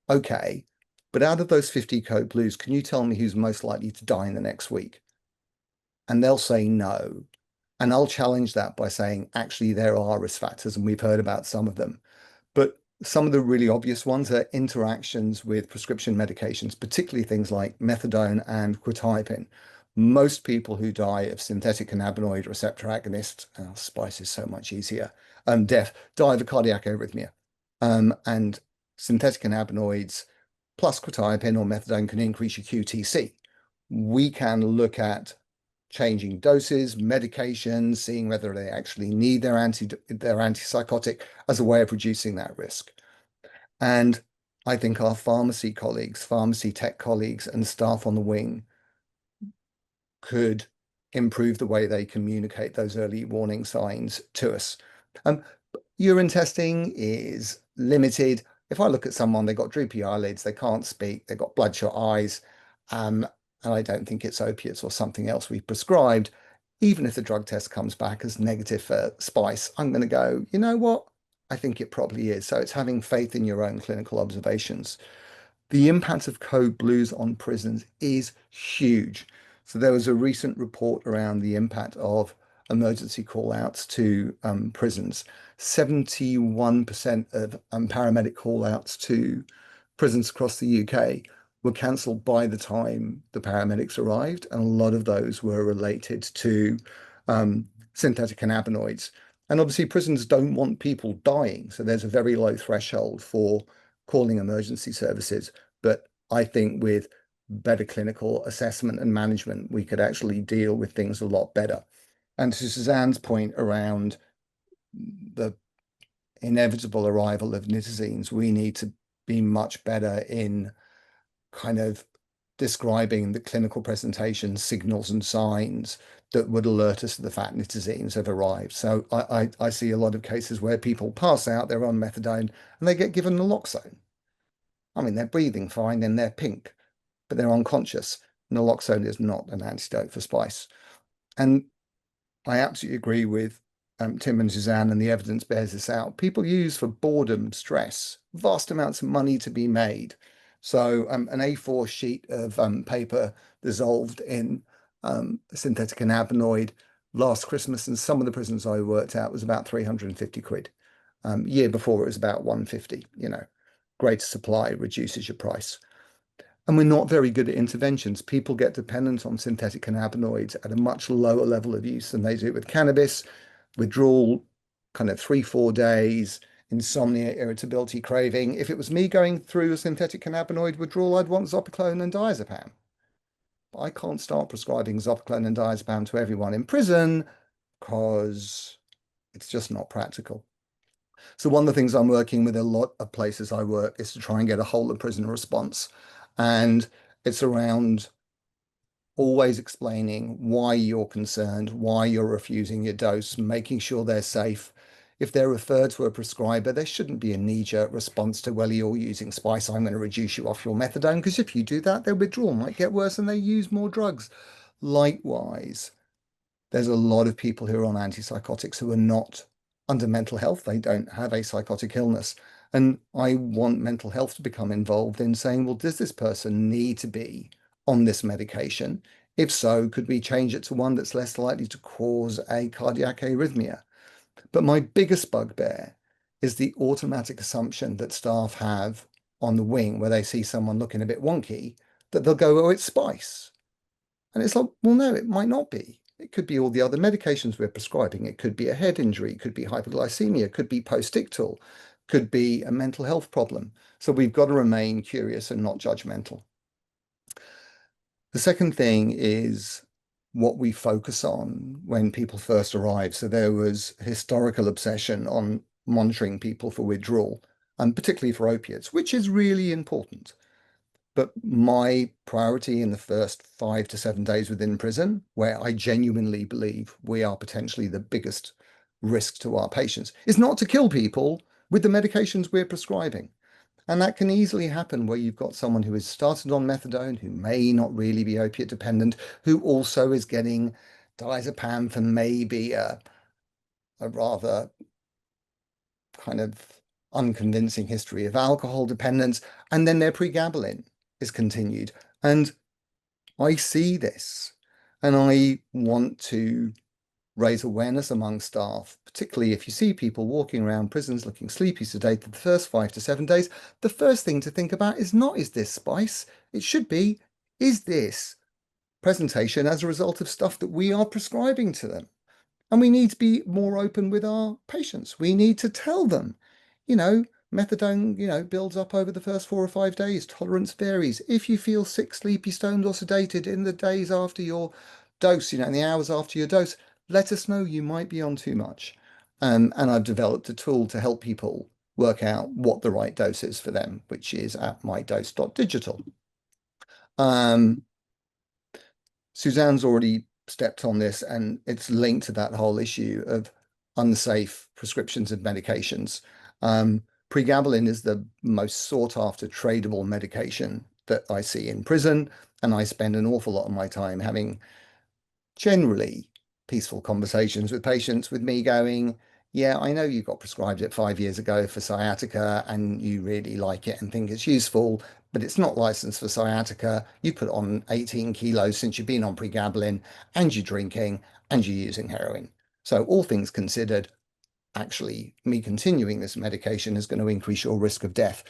okay, but out of those 50 code blues, can you tell me who's most likely to die in the next week? And they'll say no. And I'll challenge that by saying, actually, there are risk factors, and we've heard about some of them. But some of the really obvious ones are interactions with prescription medications, particularly things like methadone and quetiapine. Most people who die of synthetic cannabinoid receptor agonist, spice is so much easier, death, die of a cardiac arrhythmia. And synthetic cannabinoids plus quetiapine or methadone can increase your QTC. We can look at changing doses, medications, seeing whether they actually need their antipsychotic as a way of reducing that risk. And I think our pharmacy colleagues, pharmacy tech colleagues, and staff on the wing could improve the way they communicate those early warning signs to us. Urine testing is limited. If I look at someone, they've got droopy eyelids, they can't speak, they've got bloodshot eyes, and I don't think it's opiates or something else we've prescribed, even if the drug test comes back as negative for spice, I'm going to go, you know what? I think it probably is. So it's having faith in your own clinical observations. The impact of code blues on prisons is huge. So there was a recent report around the impact of emergency call-outs to prisons. 71% of paramedic call-outs to prisons across the UK were cancelled by the time the paramedics arrived, and a lot of those were related to synthetic cannabinoids. And obviously prisons don't want people dying, so there's a very low threshold for calling emergency services. But I think with better clinical assessment and management, we could actually deal with things a lot better. And to Susanne's point around the inevitable arrival of nitazines, we need to be much better in kind of describing the clinical presentation signals and signs that would alert us to the fact nitazines have arrived. So I see a lot of cases where people pass out, they're on methadone, and they get given naloxone. I mean, they're breathing fine and they're pink, but they're unconscious. Naloxone is not an antidote for spice. And I absolutely agree with Tim and Susanne, and the evidence bears this out. People use for boredom, stress, vast amounts of money to be made. So an A4 sheet of paper dissolved in synthetic cannabinoid last Christmas, and some of the prisons I worked at was about 350 quid. Year before it was about 150, you know. Greater supply reduces your price. And we're not very good at interventions. People get dependent on synthetic cannabinoids at a much lower level of use than they do with cannabis. Withdrawal, kind of 3-4 days, insomnia, irritability, craving. If it was me going through a synthetic cannabinoid withdrawal, I'd want Zopiclone and diazepam. But I can't start prescribing Zopiclone and diazepam to everyone in prison because it's just not practical. So one of the things I'm working with a lot of places I work is to try and get a whole of prison response. And it's around always explaining why you're concerned, why you're refusing your dose, making sure they're safe. If they're referred to a prescriber, there shouldn't be a knee-jerk response to, well, you're using spice, I'm going to reduce you off your methadone, because if you do that, their withdrawal might get worse and they use more drugs. Likewise, there's a lot of people who are on antipsychotics who are not under mental health. They don't have a psychotic illness. And I want mental health to become involved in saying, well, does this person need to be on this medication? If so, could we change it to one that's less likely to cause a cardiac arrhythmia? But my biggest bugbear is the automatic assumption that staff have on the wing where they see someone looking a bit wonky, that they'll go, oh, it's spice. And it's like, well, no, it might not be. It could be all the other medications we're prescribing. It could be a head injury, it could be hypoglycemia, it could be post-ictal, could be a mental health problem. So we've got to remain curious and not judgmental. The second thing is what we focus on when people first arrive. So there was historical obsession on monitoring people for withdrawal, and particularly for opiates, which is really important. But my priority in the first 5 to 7 days within prison, where I genuinely believe we are potentially the biggest risk to our patients, is not to kill people with the medications we're prescribing. And that can easily happen where you've got someone who has started on methadone, who may not really be opiate dependent, who also is getting diazepam for maybe a rather kind of unconvincing history of alcohol dependence, and then their pregabalin is continued. And I see this, and I want to raise awareness among staff, particularly if you see people walking around prisons looking sleepy, sedated the first 5 to 7 days. The first thing to think about is not, is this spice? It should be, is this presentation as a result of stuff that we are prescribing to them. And we need to be more open with our patients. We need to tell them, methadone, builds up over the first 4 or 5 days. Tolerance varies. If you feel sick, sleepy, stoned, or sedated in the days after your dose, in the hours after your dose, let us know. You might be on too much. And I've developed a tool to help people work out what the right dose is for them, which is at mydose.digital. Susanne's already stepped on this, and it's linked to that whole issue of unsafe prescriptions of medications. Pregabalin is the most sought after tradable medication that I see in prison, and I spend an awful lot of my time having generally peaceful conversations with patients, with me going, yeah, I know you got prescribed it 5 years ago for sciatica and you really like it and think it's useful, but it's not licensed for sciatica. You put on 18 kilos since you've been on pregabalin, and you're drinking and you're using heroin. So all things considered, actually, me continuing this medication is going to increase your risk of death.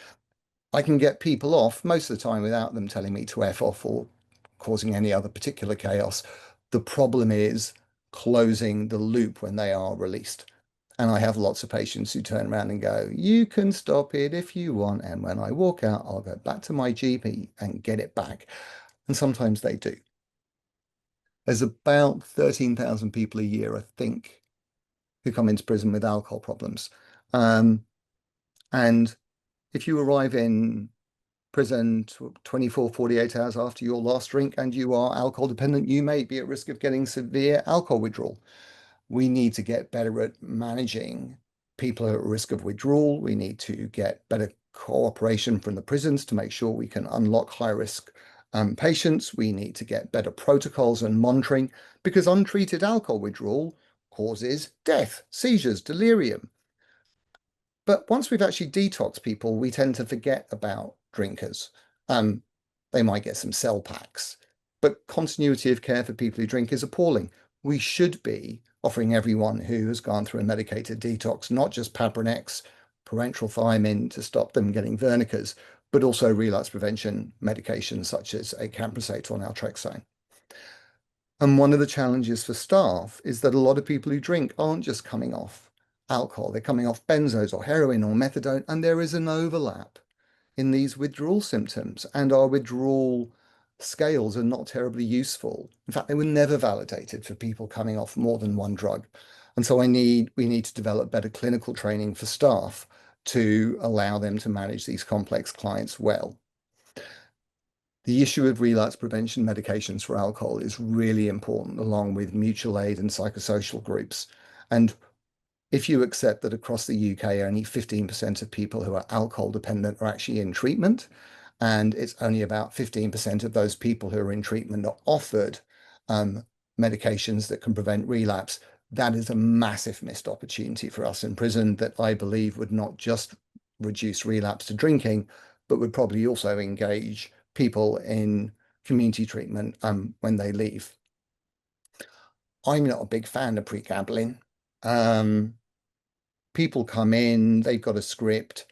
I can get people off most of the time without them telling me to F off or causing any other particular chaos. The problem is closing the loop when they are released. And I have lots of patients who turn around and go, you can stop it if you want. And when I walk out, I'll go back to my GP and get it back. And sometimes they do. There's about 13,000 people a year, I think, who come into prison with alcohol problems. And if you arrive in prison 24, 48 hours after your last drink and you are alcohol dependent, you may be at risk of getting severe alcohol withdrawal. We need to get better at managing people at risk of withdrawal. We need to get better cooperation from the prisons to make sure we can unlock high-risk patients. We need to get better protocols and monitoring, because untreated alcohol withdrawal causes death, seizures, delirium. But once we've actually detoxed people, we tend to forget about drinkers. They might get some cell packs, but continuity of care for people who drink is appalling. We should be offering everyone who has gone through a medicated detox, not just Pabrinex, parenteral thiamine to stop them getting Wernicke's, but also relapse prevention medications such as acamprosate or naltrexone. And one of the challenges for staff is that a lot of people who drink aren't just coming off alcohol, they're coming off benzos or heroin or methadone, and there is an overlap in these withdrawal symptoms, and our withdrawal scales are not terribly useful. In fact, they were never validated for people coming off more than one drug. And so we need to develop better clinical training for staff to allow them to manage these complex clients well. The issue of relapse prevention medications for alcohol is really important, along with mutual aid and psychosocial groups. And if you accept that across the UK, only 15% of people who are alcohol dependent are actually in treatment, and it's only about 15% of those people who are in treatment are offered medications that can prevent relapse, that is a massive missed opportunity for us in prison that I believe would not just reduce relapse to drinking, but would probably also engage people in community treatment when they leave. I'm not a big fan of pregabalin. People come in, they've got a script.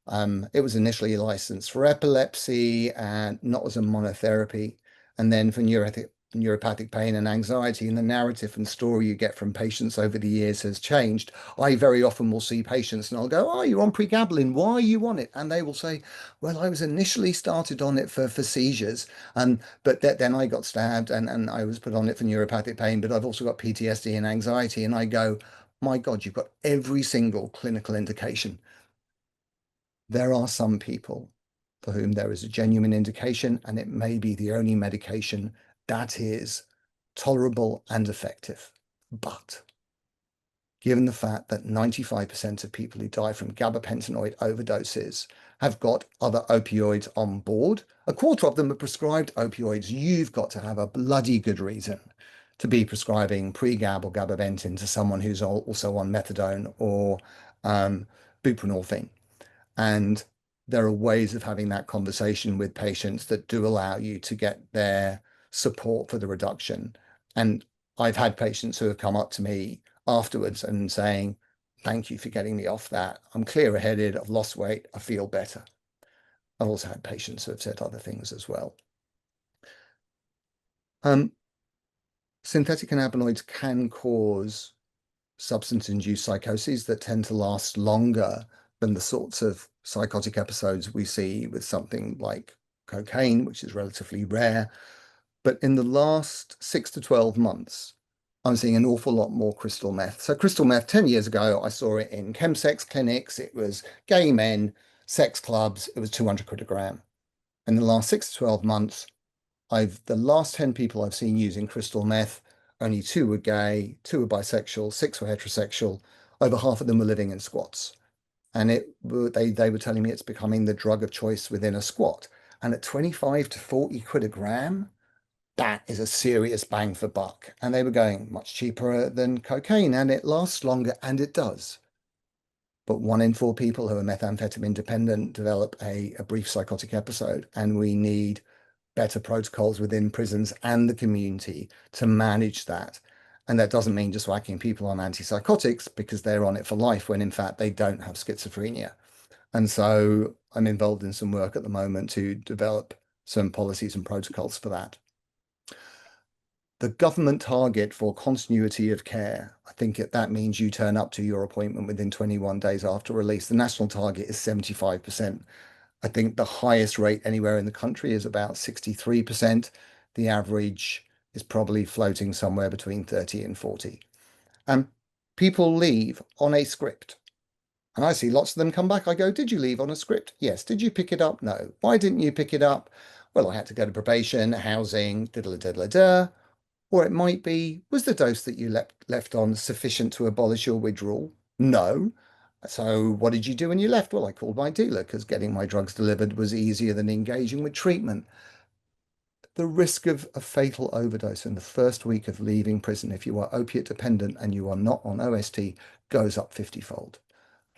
It was initially licensed for epilepsy and not as a monotherapy, and then for neuropathic pain and anxiety. And the narrative and story you get from patients over the years has changed. I very often will see patients and I'll go, oh, you're on pregabalin, why are you on it? And they will say, well, I was initially started on it for seizures, but then I got stabbed and I was put on it for neuropathic pain, but I've also got PTSD and anxiety. And I go, my God, you've got every single clinical indication. There are some people for whom there is a genuine indication, and it may be the only medication that is tolerable and effective. But given the fact that 95% of people who die from gabapentinoid overdoses have got other opioids on board, a quarter of them are prescribed opioids, you've got to have a bloody good reason to be prescribing pre-gab or gabapentin to someone who's also on methadone or buprenorphine. And there are ways of having that conversation with patients that do allow you to get their support for the reduction. And I've had patients who have come up to me afterwards and saying, thank you for getting me off that. I'm clear-headed, I've lost weight, I feel better. I've also had patients who have said other things as well. synthetic cannabinoids can cause substance-induced psychoses that tend to last longer than the sorts of psychotic episodes we see with something like cocaine, which is relatively rare. But in the last 6 to 12 months, I'm seeing an awful lot more crystal meth. So crystal meth, 10 years ago, I saw it in chemsex clinics. It was gay men, sex clubs. It was 200 quid a gram. In the last 6 to 12 months, the last 10 people I've seen using crystal meth, only 2 were gay, 2 were bisexual, 6 were heterosexual. Over half of them were living in squats. And they were telling me it's becoming the drug of choice within a squat. And at 25 to 40 quid a gram, that is a serious bang for buck. And they were going much cheaper than cocaine, and it lasts longer, and it does. But 1 in 4 people who are methamphetamine dependent develop a brief psychotic episode, and we need better protocols within prisons and the community to manage that. And that doesn't mean just whacking people on antipsychotics because they're on it for life when in fact they don't have schizophrenia. And so I'm involved in some work at the moment to develop some policies and protocols for that. The government target for continuity of care, I think that means you turn up to your appointment within 21 days after release. The national target is 75%. I think the highest rate anywhere in the country is about 63%. The average is probably floating somewhere between 30 and 40. And people leave on a script. And I see lots of them come back. I go, did you leave on a script? Yes. Did you pick it up? No. Why didn't you pick it up? Well, I had to go to probation, housing, diddle diddle da. Or it might be, was the dose that you left on sufficient to abolish your withdrawal? No. So what did you do when you left? Well, I called my dealer because getting my drugs delivered was easier than engaging with treatment. The risk of a fatal overdose in the first week of leaving prison, if you are opiate dependent and you are not on OST, goes up 50-fold.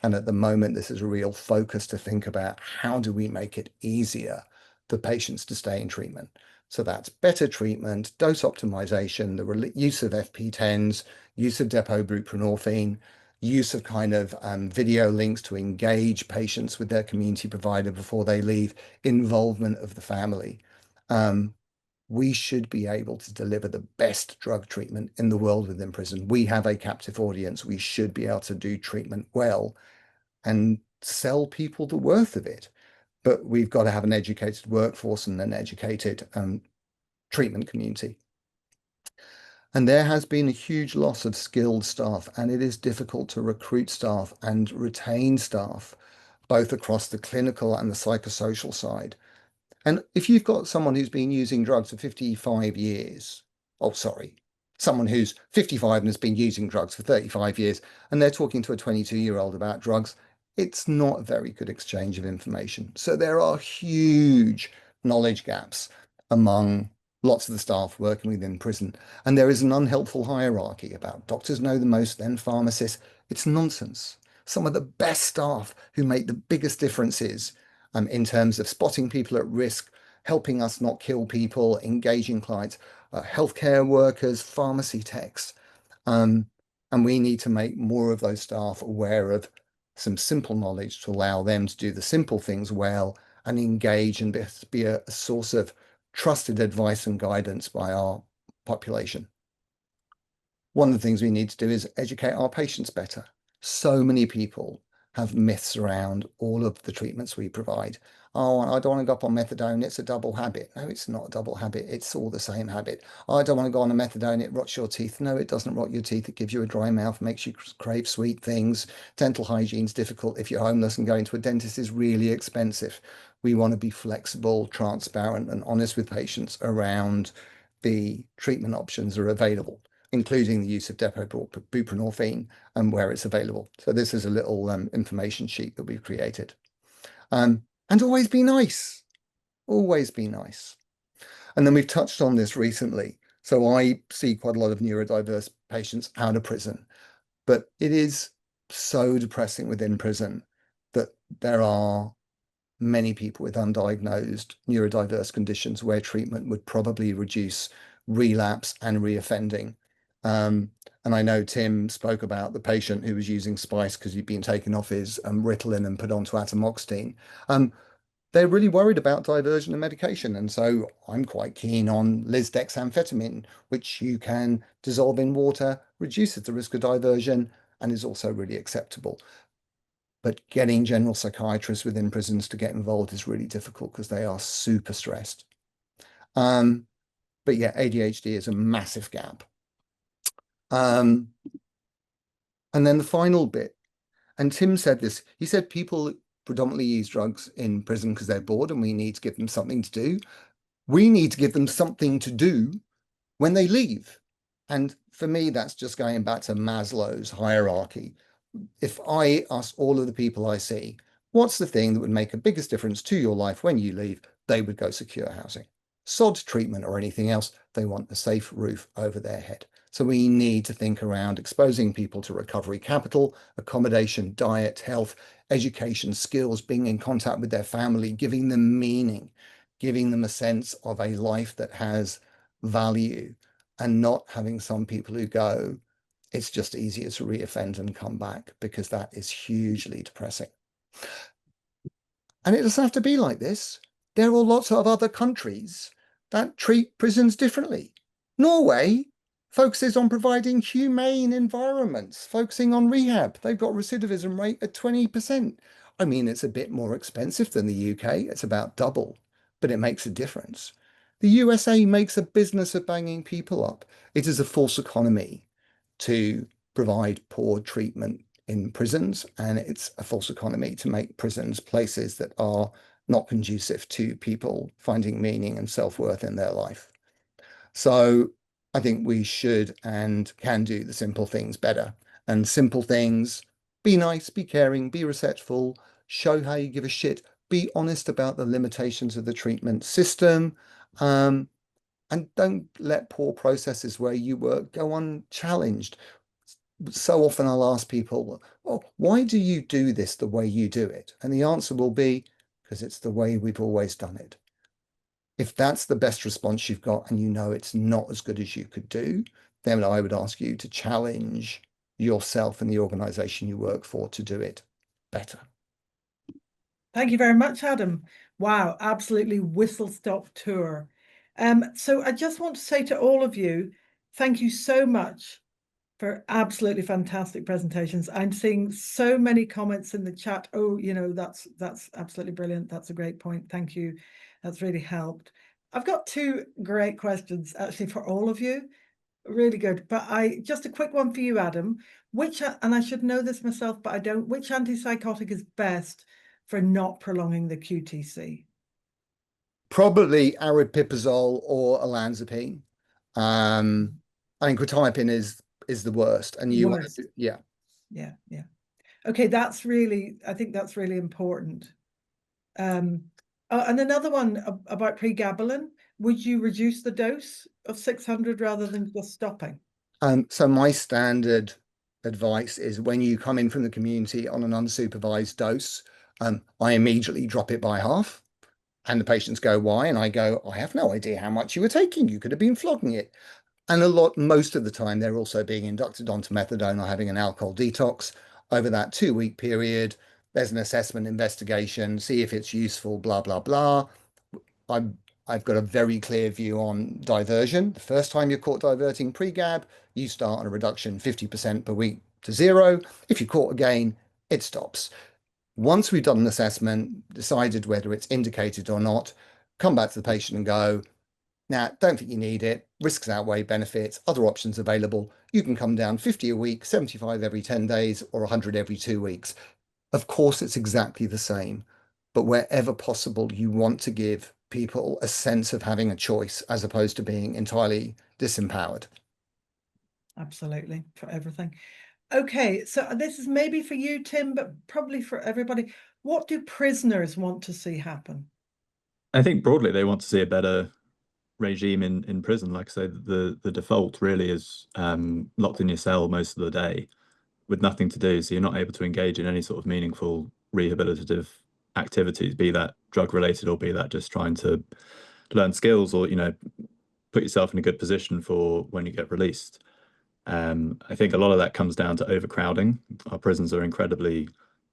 And at the moment, this is a real focus to think about how do we make it easier for patients to stay in treatment. So that's better treatment, dose optimization, the use of FP10s, use of depot buprenorphine, use of kind of video links to engage patients with their community provider before they leave, involvement of the family. We should be able to deliver the best drug treatment in the world within prison. We have a captive audience. We should be able to do treatment well and sell people the worth of it. But we've got to have an educated workforce and an educated treatment community. And there has been a huge loss of skilled staff, and it is difficult to recruit staff and retain staff, both across the clinical and the psychosocial side. And if you've got someone who's been using drugs for 55 years, someone who's 55 and has been using drugs for 35 years, and they're talking to a 22-year-old about drugs, it's not a very good exchange of information. So there are huge knowledge gaps among lots of the staff working within prison. And there is an unhelpful hierarchy about doctors know the most, then pharmacists. It's nonsense. Some of the best staff who make the biggest differences in terms of spotting people at risk, helping us not kill people, engaging clients, healthcare workers, pharmacy techs. And we need to make more of those staff aware of some simple knowledge to allow them to do the simple things well and engage and be a source of trusted advice and guidance by our population. One of the things we need to do is educate our patients better. So many people have myths around all of the treatments we provide. Oh, I don't want to go up on methadone. It's a double habit. No, it's not a double habit. It's all the same habit. Oh, I don't want to go on a methadone. It rots your teeth. No, it doesn't rot your teeth. It gives you a dry mouth, makes you crave sweet things. Dental hygiene is difficult. If you're homeless and going to a dentist is really expensive. We want to be flexible, transparent, and honest with patients around the treatment options that are available, including the use of depot buprenorphine and where it's available. So this is a little information sheet that we've created. And always be nice. Always be nice. And then we've touched on this recently. So I see quite a lot of neurodiverse patients out of prison, but it is so depressing within prison that there are many people with undiagnosed neurodiverse conditions where treatment would probably reduce relapse and reoffending. And I know Tim spoke about the patient who was using spice because he'd been taken off his Ritalin and put onto atomoxetine. they're really worried about diversion of medication. And so I'm quite keen on lisdexamfetamine, which you can dissolve in water, reduces the risk of diversion, and is also really acceptable. But getting general psychiatrists within prisons to get involved is really difficult because they are super stressed. But yeah, ADHD is a massive gap. And then the final bit, and Tim said this, he said people predominantly use drugs in prison because they're bored and we need to give them something to do. We need to give them something to do when they leave. And for me, that's just going back to Maslow's hierarchy. If I ask all of the people I see, what's the thing that would make the biggest difference to your life when you leave? They would go secure housing. Sod treatment or anything else, they want a safe roof over their head. So we need to think around exposing people to recovery capital, accommodation, diet, health, education, skills, being in contact with their family, giving them meaning, giving them a sense of a life that has value, and not having some people who go, it's just easier to reoffend and come back, because that is hugely depressing. And it doesn't have to be like this. There are lots of other countries that treat prisons differently. Norway focuses on providing humane environments, focusing on rehab. They've got recidivism rate at 20%. I mean, it's a bit more expensive than the UK. It's about double, but it makes a difference. The USA makes a business of banging people up. It is a false economy to provide poor treatment in prisons, and it's a false economy to make prisons places that are not conducive to people finding meaning and self-worth in their life. So I think we should and can do the simple things better. And simple things: be nice, be caring, be respectful, show how you give a shit, be honest about the limitations of the treatment system, and don't let poor processes where you work go unchallenged. So often I'll ask people, well, why do you do this the way you do it? And the answer will be, because it's the way we've always done it. If that's the best response you've got and you know it's not as good as you could do, then I would ask you to challenge yourself and the organization you work for to do it better. Thank you very much, Adam. Wow, absolutely whistle-stop tour. So I just want to say to all of you, thank you so much for absolutely fantastic presentations. I'm seeing so many comments in the chat. Oh, you know, that's absolutely brilliant. That's a great point. Thank you. That's really helped. I've got two great questions actually for all of you. Really good. But just a quick one for you, Adam. And I should know this myself, but I don't, which antipsychotic is best for not prolonging the QTC? Probably aripiprazole or olanzapine. I think quetiapine is the worst, and you want to, yeah. Okay, I think that's really important. And another one about pregabalin. Would you reduce the dose of 600 rather than just stopping? So my standard advice is, when you come in from the community on an unsupervised dose, I immediately drop it by half. And the patients go, why? And I go, I have no idea how much you were taking. You could have been flogging it. And most of the time, they're also being inducted onto methadone or having an alcohol detox. Over that 2-week period, there's an assessment investigation, see if it's useful, blah, blah, blah. I've got a very clear view on diversion. The first time you're caught diverting pre-gab, you start on a reduction 50% per week to 0. If you're caught again, it stops. Once we've done an assessment, decided whether it's indicated or not, come back to the patient and go, now, don't think you need it. Risks outweigh benefits. Other options available. You can come down 50 a week, 75 every 10 days, or 100 every 2 weeks. Of course, it's exactly the same. But wherever possible, you want to give people a sense of having a choice as opposed to being entirely disempowered. Absolutely, for everything. Okay, so this is maybe for you, Tim, but probably for everybody. What do prisoners want to see happen? I think broadly they want to see a better regime in prison. Like I say, the default really is locked in your cell most of the day with nothing to do, so you're not able to engage in any sort of meaningful rehabilitative activities, be that drug related or be that just trying to learn skills or, you know, put yourself in a good position for when you get released. I think a lot of that comes down to overcrowding. Our prisons are incredibly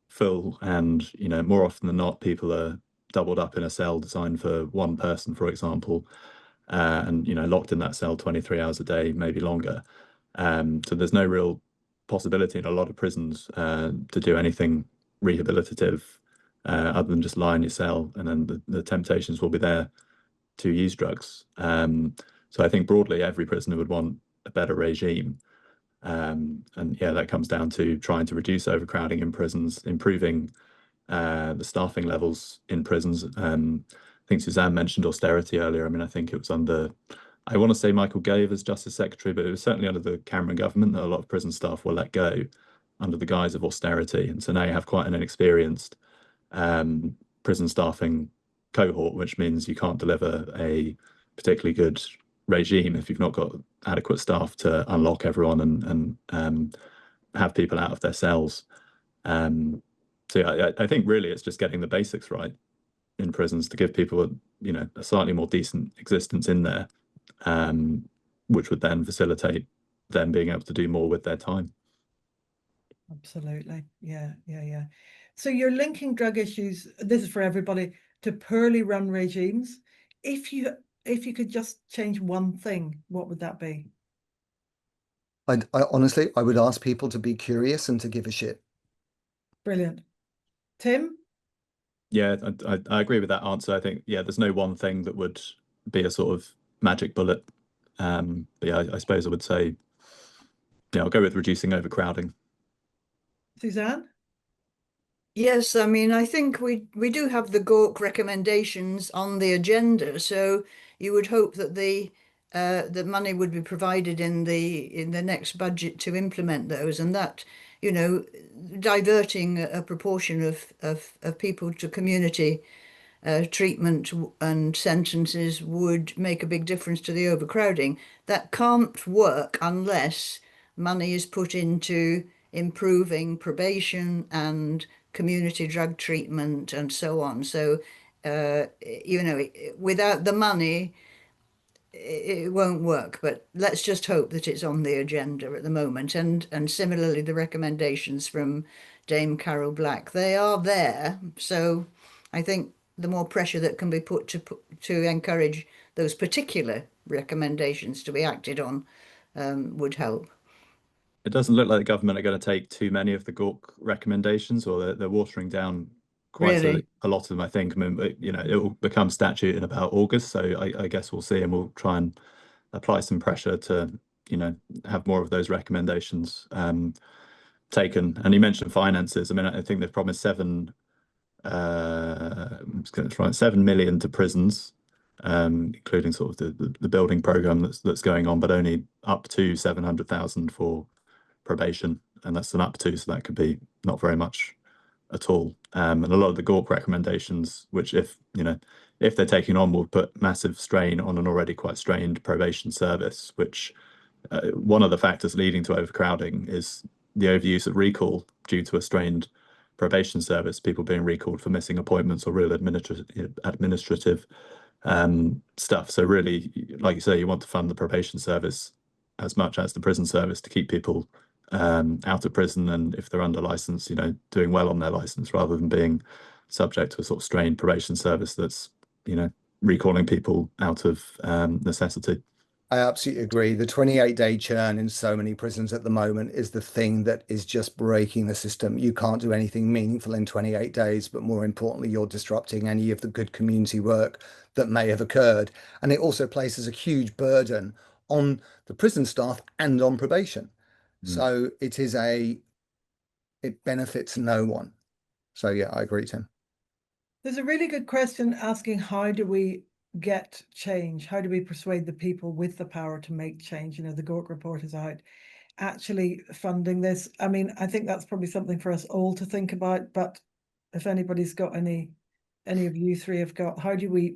full, and, you know, more often than not, people are doubled up in a cell designed for one person, for example, and locked in that cell 23 hours a day, maybe longer. So there's no real possibility in a lot of prisons to do anything rehabilitative other than just lie in your cell, and then the temptations will be there to use drugs. So I think broadly every prisoner would want a better regime. And yeah, that comes down to trying to reduce overcrowding in prisons, improving the staffing levels in prisons. I think Susanne mentioned austerity earlier. I mean, I think it was under, I want to say Michael Gove as Justice Secretary, but it was certainly under the Cameron government that a lot of prison staff were let go under the guise of austerity. And so now you have quite an inexperienced prison staffing cohort, which means you can't deliver a particularly good regime if you've not got adequate staff to unlock everyone and have people out of their cells. So yeah, I think really it's just getting the basics right in prisons to give people a slightly more decent existence in there, which would then facilitate them being able to do more with their time. Absolutely. Yeah. So you're linking drug issues, this is for everybody, to poorly run regimes. If you could just change one thing, what would that be? I honestly, I would ask people to be curious and to give a shit. Brilliant. Tim? Yeah, I agree with that answer. I think, yeah, there's no one thing that would be a sort of magic bullet. But yeah, I suppose I would say, yeah, I'll go with reducing overcrowding. Susanne? Yes, I mean, I think we do have the Gork recommendations on the agenda, so you would hope that the money would be provided in the next budget to implement those, and that, diverting a proportion of people to community treatment and sentences would make a big difference to the overcrowding. That can't work unless money is put into improving probation and community drug treatment and so on. So, without the money, it won't work. But let's just hope that it's on the agenda at the moment. And similarly, the recommendations from Dame Carol Black, they are there. So I think the more pressure that can be put to encourage those particular recommendations to be acted on would help. It doesn't look like the government are going to take too many of the Gork recommendations, or they're watering down quite Really? a lot of them, I think. I mean, it will become statute in about August, so I guess we'll see, and we'll try and apply some pressure to, have more of those recommendations taken. And you mentioned finances. I mean, I think they've promised 7 million to prisons, including sort of the building program that's going on, but only up to 700,000 for probation, and that's an up to, so that could be not very much at all. And a lot of the Gork recommendations, which if they're taking on, will put massive strain on an already quite strained probation service, which one of the factors leading to overcrowding is the overuse of recall due to a strained probation service, people being recalled for missing appointments or real administrative stuff. So really, like you say, you want to fund the probation service as much as the prison service to keep people out of prison, and if they're under license, doing well on their license, rather than being subject to a sort of strained probation service that's recalling people out of necessity. I absolutely agree. The 28-day churn in so many prisons at the moment is the thing that is just breaking the system. You can't do anything meaningful in 28 days, but more importantly, you're disrupting any of the good community work that may have occurred. And it also places a huge burden on the prison staff and on probation. So it benefits no one. So yeah, I agree, Tim. There's a really good question asking, how do we get change? How do we persuade the people with the power to make change? The Gork report is out actually funding this. I mean, I think that's probably something for us all to think about, but if anybody's got any of you three have got, how do we?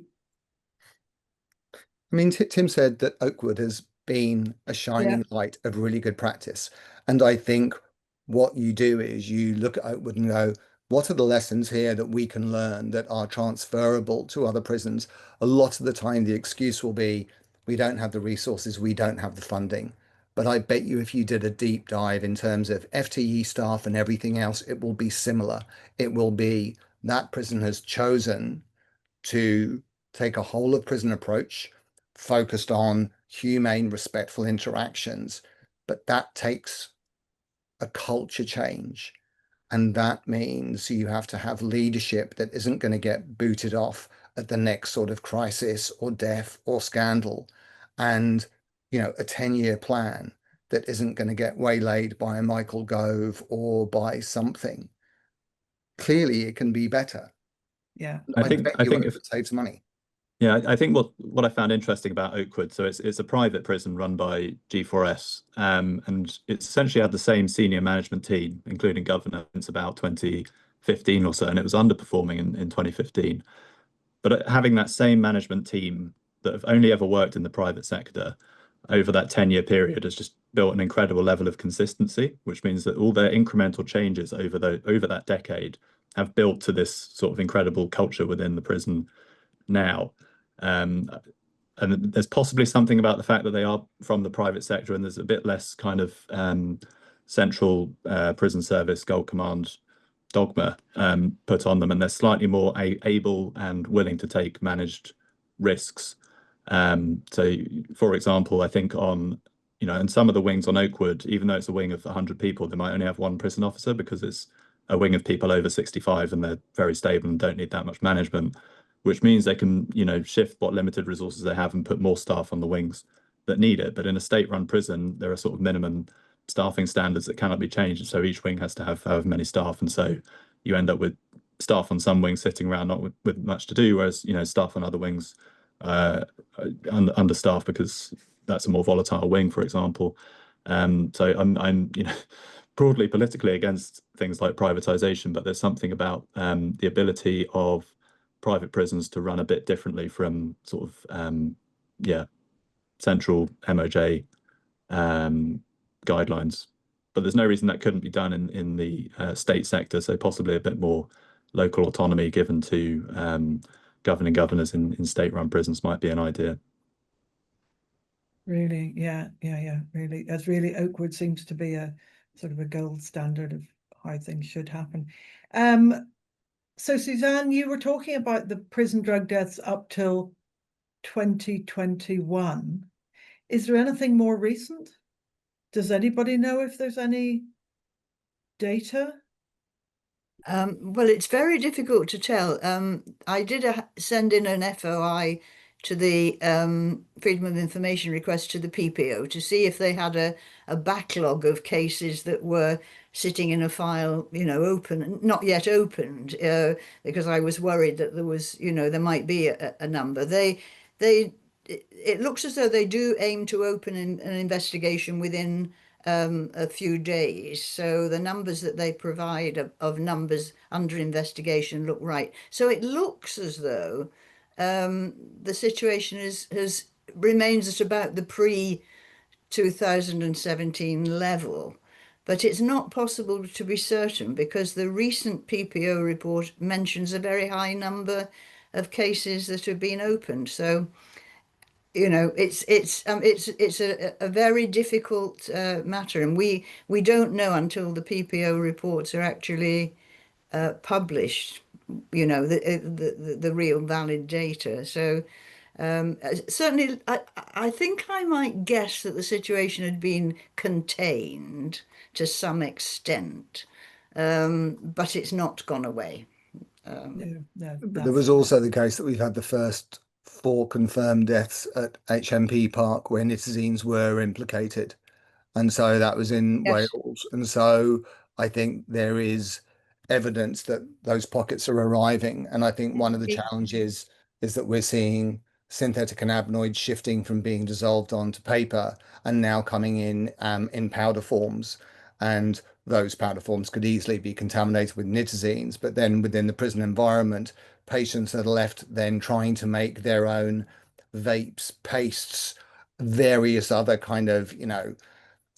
I mean, Tim said that Oakwood has been a shining light of really good practice. And I think what you do is you look at Oakwood and go, what are the lessons here that we can learn that are transferable to other prisons? A lot of the time, the excuse will be, we don't have the resources, we don't have the funding. But I bet you if you did a deep dive in terms of FTE staff and everything else, it will be similar. It will be that prison has chosen to take a whole of prison approach focused on humane, respectful interactions. But that takes a culture change. And that means you have to have leadership that isn't going to get booted off at the next sort of crisis or death or scandal. And, a 10-year plan that isn't going to get waylaid by a Michael Gove or by something. Clearly, it can be better. Yeah. I think if it saves money. Yeah, I think what I found interesting about Oakwood, so it's a private prison run by G4S, and it's essentially had the same senior management team, including governor, since about 2015 or so, and it was underperforming in 2015. But having that same management team that have only ever worked in the private sector over that 10-year period has just built an incredible level of consistency, which means that all their incremental changes over that decade have built to this sort of incredible culture within the prison now. And there's possibly something about the fact that they are from the private sector and there's a bit less kind of central prison service gold command dogma put on them, and they're slightly more able and willing to take managed risks. So, for example, I think on, in some of the wings on Oakwood, even though it's a wing of 100 people, they might only have one prison officer because it's a wing of people over 65 and they're very stable and don't need that much management, which means they can, shift what limited resources they have and put more staff on the wings that need it. But in a state-run prison, there are sort of minimum staffing standards that cannot be changed. So each wing has to have however many staff. And so you end up with staff on some wings sitting around not with much to do, whereas, staff on other wings understaffed because that's a more volatile wing, for example. So I'm broadly politically against things like privatization, but there's something about the ability of private prisons to run a bit differently from sort of central MOJ guidelines. But there's no reason that couldn't be done in the state sector. So possibly a bit more local autonomy given to governing governors in state-run prisons might be an idea. Really, yeah, really. As really, Oakwood seems to be a sort of a gold standard of how things should happen. So Susanne, you were talking about the prison drug deaths up till 2021. Is there anything more recent? Does anybody know if there's any data? Well, it's very difficult to tell. I did send in an FOI to the Freedom of Information request to the PPO to see if they had a backlog of cases that were sitting in a file, open, not yet opened, because I was worried that there was, there might be a number. It looks as though they do aim to open an investigation within a few days. So the numbers that they provide of numbers under investigation look right. So it looks as though the situation has remains at about the pre-2017 level. But it's not possible to be certain because the recent PPO report mentions a very high number of cases that have been opened. So it's a very difficult matter, and we don't know until the PPO reports are actually published, the real valid data. So certainly, I think I might guess that the situation had been contained to some extent, but it's not gone away. No, But there was also the case that we've had the first 4 confirmed deaths at HMP Park where nitazines were implicated. And so that was in Yes. Wales. And so I think there is evidence that those pockets are arriving. And I think one of the challenges is that we're seeing synthetic cannabinoids shifting from being dissolved onto paper and now coming in powder forms. And those powder forms could easily be contaminated with nitazines. But then within the prison environment, patients are left then trying to make their own vapes, pastes, various other kind of,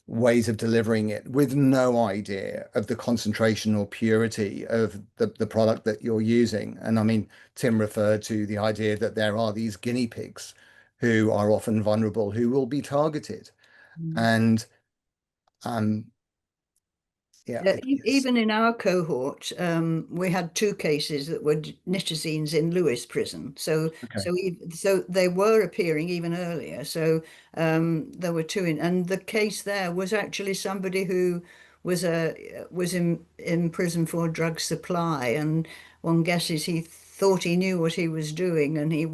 ways of delivering it with no idea of the concentration or purity of the product that you're using. And I mean, Tim referred to the idea that there are these guinea pigs who are often vulnerable, who will be targeted. And Yeah, Even in our cohort, we had 2 cases that were nitazines in Lewis prison. So, okay. so they were appearing even earlier. So there were 2 in, and the case there was actually somebody who was in prison for drug supply, and one guesses he thought he knew what he was doing, and he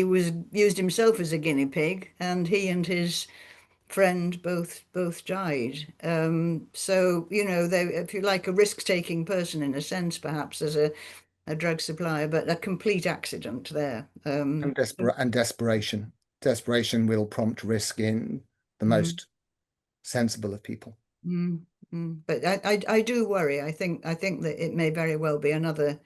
was used himself as a guinea pig, and he and his friend both died. So they, if you like, a risk-taking person in a sense, perhaps as a drug supplier, but a complete accident there. And desperation. Desperation will prompt risk in the Mm, most sensible of people. But I do worry. I think that it may very well be another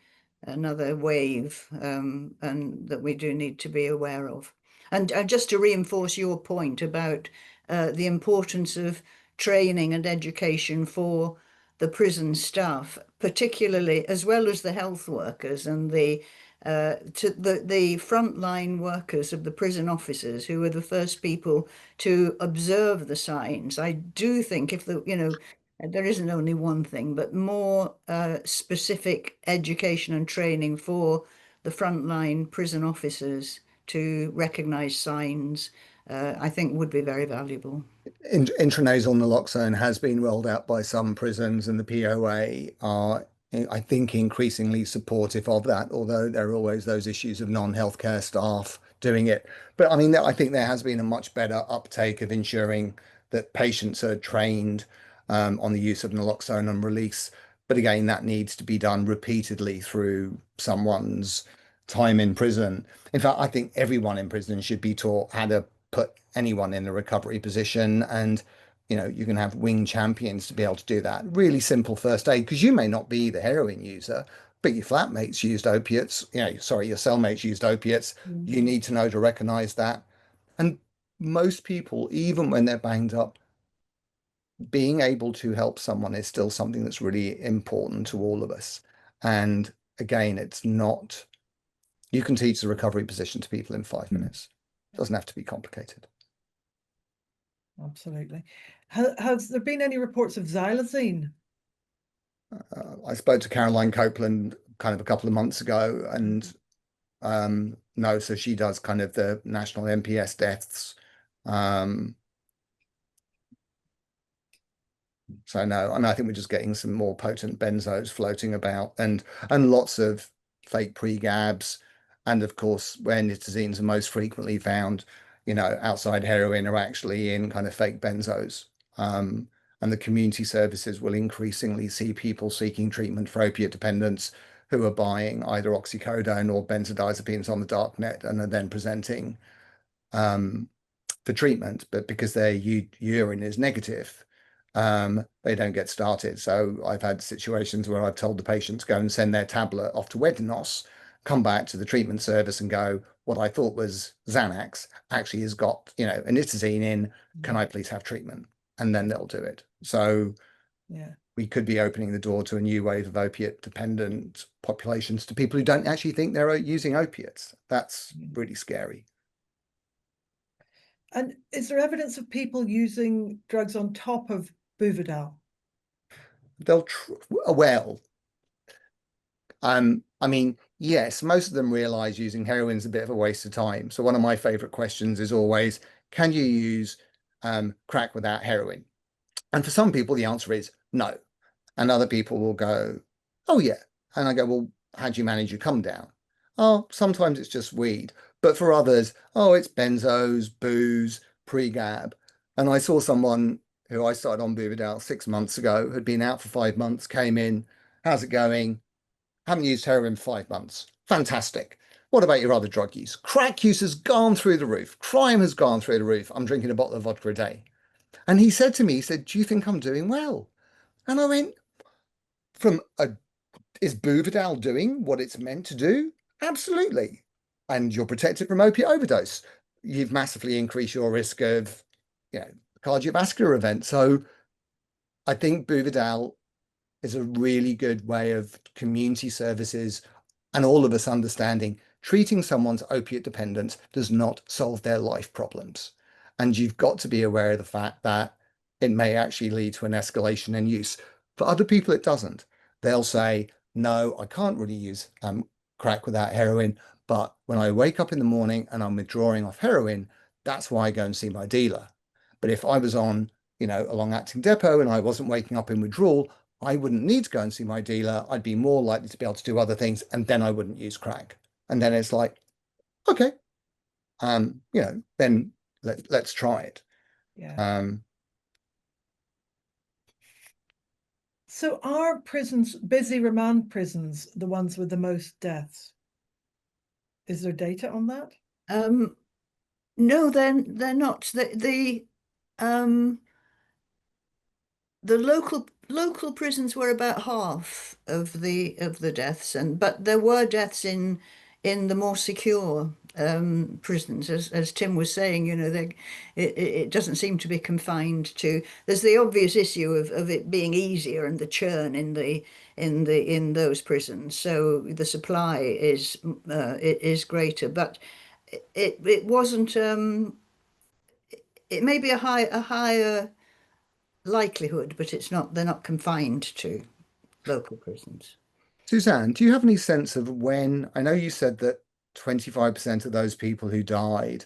wave, and that we do need to be aware of. And just to reinforce your point about the importance of training and education for the prison staff, particularly as well as the health workers and the frontline workers of the prison officers, who are the first people to observe the signs. I do think if there isn't only one thing, but more specific education and training for the frontline prison officers to recognize signs, I think would be very valuable. Intranasal naloxone has been rolled out by some prisons, and the POA are, I think, increasingly supportive of that, although there are always those issues of non-healthcare staff doing it. But I mean, I think there has been a much better uptake of ensuring that patients are trained on the use of naloxone and release. But again, that needs to be done repeatedly through someone's time in prison. In fact, I think everyone in prison should be taught how to put anyone in a recovery position, and you can have wing champions to be able to do that. Really simple first aid, because you may not be the heroin user, but your flatmates used opiates, sorry, your cellmates used opiates. You need to know to recognize that. And most people, even when they're banged up, being able to help someone is still something that's really important to all of us. And again, it's not, you can teach the recovery position to people in 5 minutes. It doesn't have to be complicated. Absolutely. Has there been any reports of xylazine? I spoke to Caroline Copeland kind of a couple of months ago, and no, so she does kind of the national MPS deaths. So no, I mean, I think we're just getting some more potent benzos floating about, and lots of fake pre-gabs, and of course, where nitazines are most frequently found, outside heroin, are actually in kind of fake benzos. And the community services will increasingly see people seeking treatment for opiate dependence who are buying either oxycodone or benzodiazepines on the dark net and are then presenting for treatment, but because their urine is negative, they don't get started. So I've had situations where I've told the patient to go and send their tablet off to Wednos, come back to the treatment service and go, what I thought was Xanax actually has got, a nitazine in. Can I please have treatment? And then they'll do it. So we could be opening the door to a new wave of opiate dependent populations, to people who don't actually think they're using opiates. That's really scary. And is there evidence of people using drugs on top of Buvidal? I mean, yes, most of them realize using heroin is a bit of a waste of time. So one of my favorite questions is always, can you use crack without heroin? And for some people, the answer is no. And other people will go, oh, yeah. And I go, well, how do you manage your come down? Oh, sometimes it's just weed. But for others, oh, it's benzos, booze, pre-gab. And I saw someone who I started on Buvidal 6 months ago, had been out for 5 months, came in. How's it going? Haven't used heroin for 5 months. Fantastic. What about your other drug use? Crack use has gone through the roof. Crime has gone through the roof. I'm drinking a bottle of vodka a day. And he said to me, he said, do you think I'm doing well? And I went, is Buvidal doing what it's meant to do? Absolutely. And you're protected from opiate overdose. You've massively increased your risk of, cardiovascular event. So I think Buvidal is a really good way of community services and all of us understanding treating someone's opiate dependence does not solve their life problems. And you've got to be aware of the fact that it may actually lead to an escalation in use. For other people, it doesn't. They'll say, no, I can't really use crack without heroin. But when I wake up in the morning and I'm withdrawing off heroin, that's why I go and see my dealer. But if I was on, a long-acting depot and I wasn't waking up in withdrawal, I wouldn't need to go and see my dealer. I'd be more likely to be able to do other things, and then I wouldn't use crack. And then it's like, okay, then let's try it. Yeah. So are prisons, busy remand prisons, the ones with the most deaths? Is there data on that? No, they're not. The local prisons were about half of the deaths, but there were deaths in the more secure prisons, as Tim was saying. It doesn't seem to be confined to. There's the obvious issue of it being easier and the churn in those prisons. So the supply is greater, but it wasn't. It may be a higher likelihood, but it's not. They're not confined to local prisons. Susanne, do you have any sense of when? I know you said that 25% of those people who died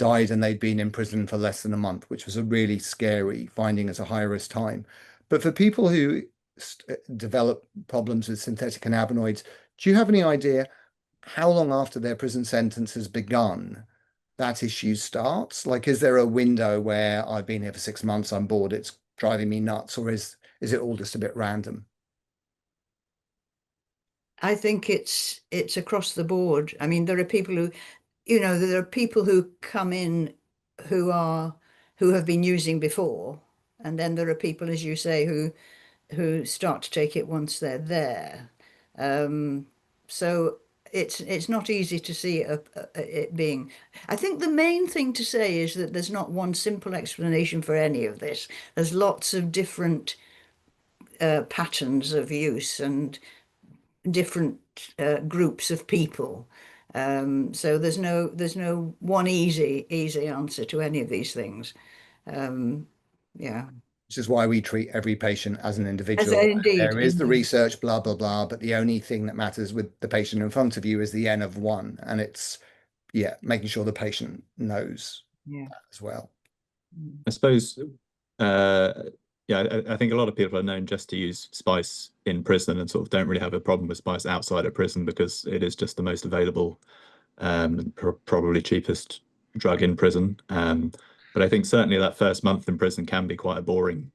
and they'd been in prison for less than a month, which was a really scary finding as a high risk time. But for people who develop problems with synthetic cannabinoids, do you have any idea how long after their prison sentence has begun that issue starts? Like, is there a window where I've been here for 6 months, I'm bored, it's driving me nuts, or is it all just a bit random? I think it's across the board. I mean, there are people who, there are people who come in who have been using before, and then there are people, as you say, who start to take it once they're there. So it's not easy to see it being. I think the main thing to say is that there's not one simple explanation for any of this. There's lots of different patterns of use and different groups of people. So there's no one easy answer to any of these things. Yeah. Which is why we treat every patient as an As individual. indeed, There is the indeed. research, blah, blah, blah, but the only thing that matters with the patient in front of you is the N of one. And it's, making sure the patient knows Yeah. that as well. I suppose, I think a lot of people are known just to use spice in prison and sort of don't really have a problem with spice outside of prison because it is just the most available, probably cheapest drug in prison. But I think certainly that first month in prison can be quite a boring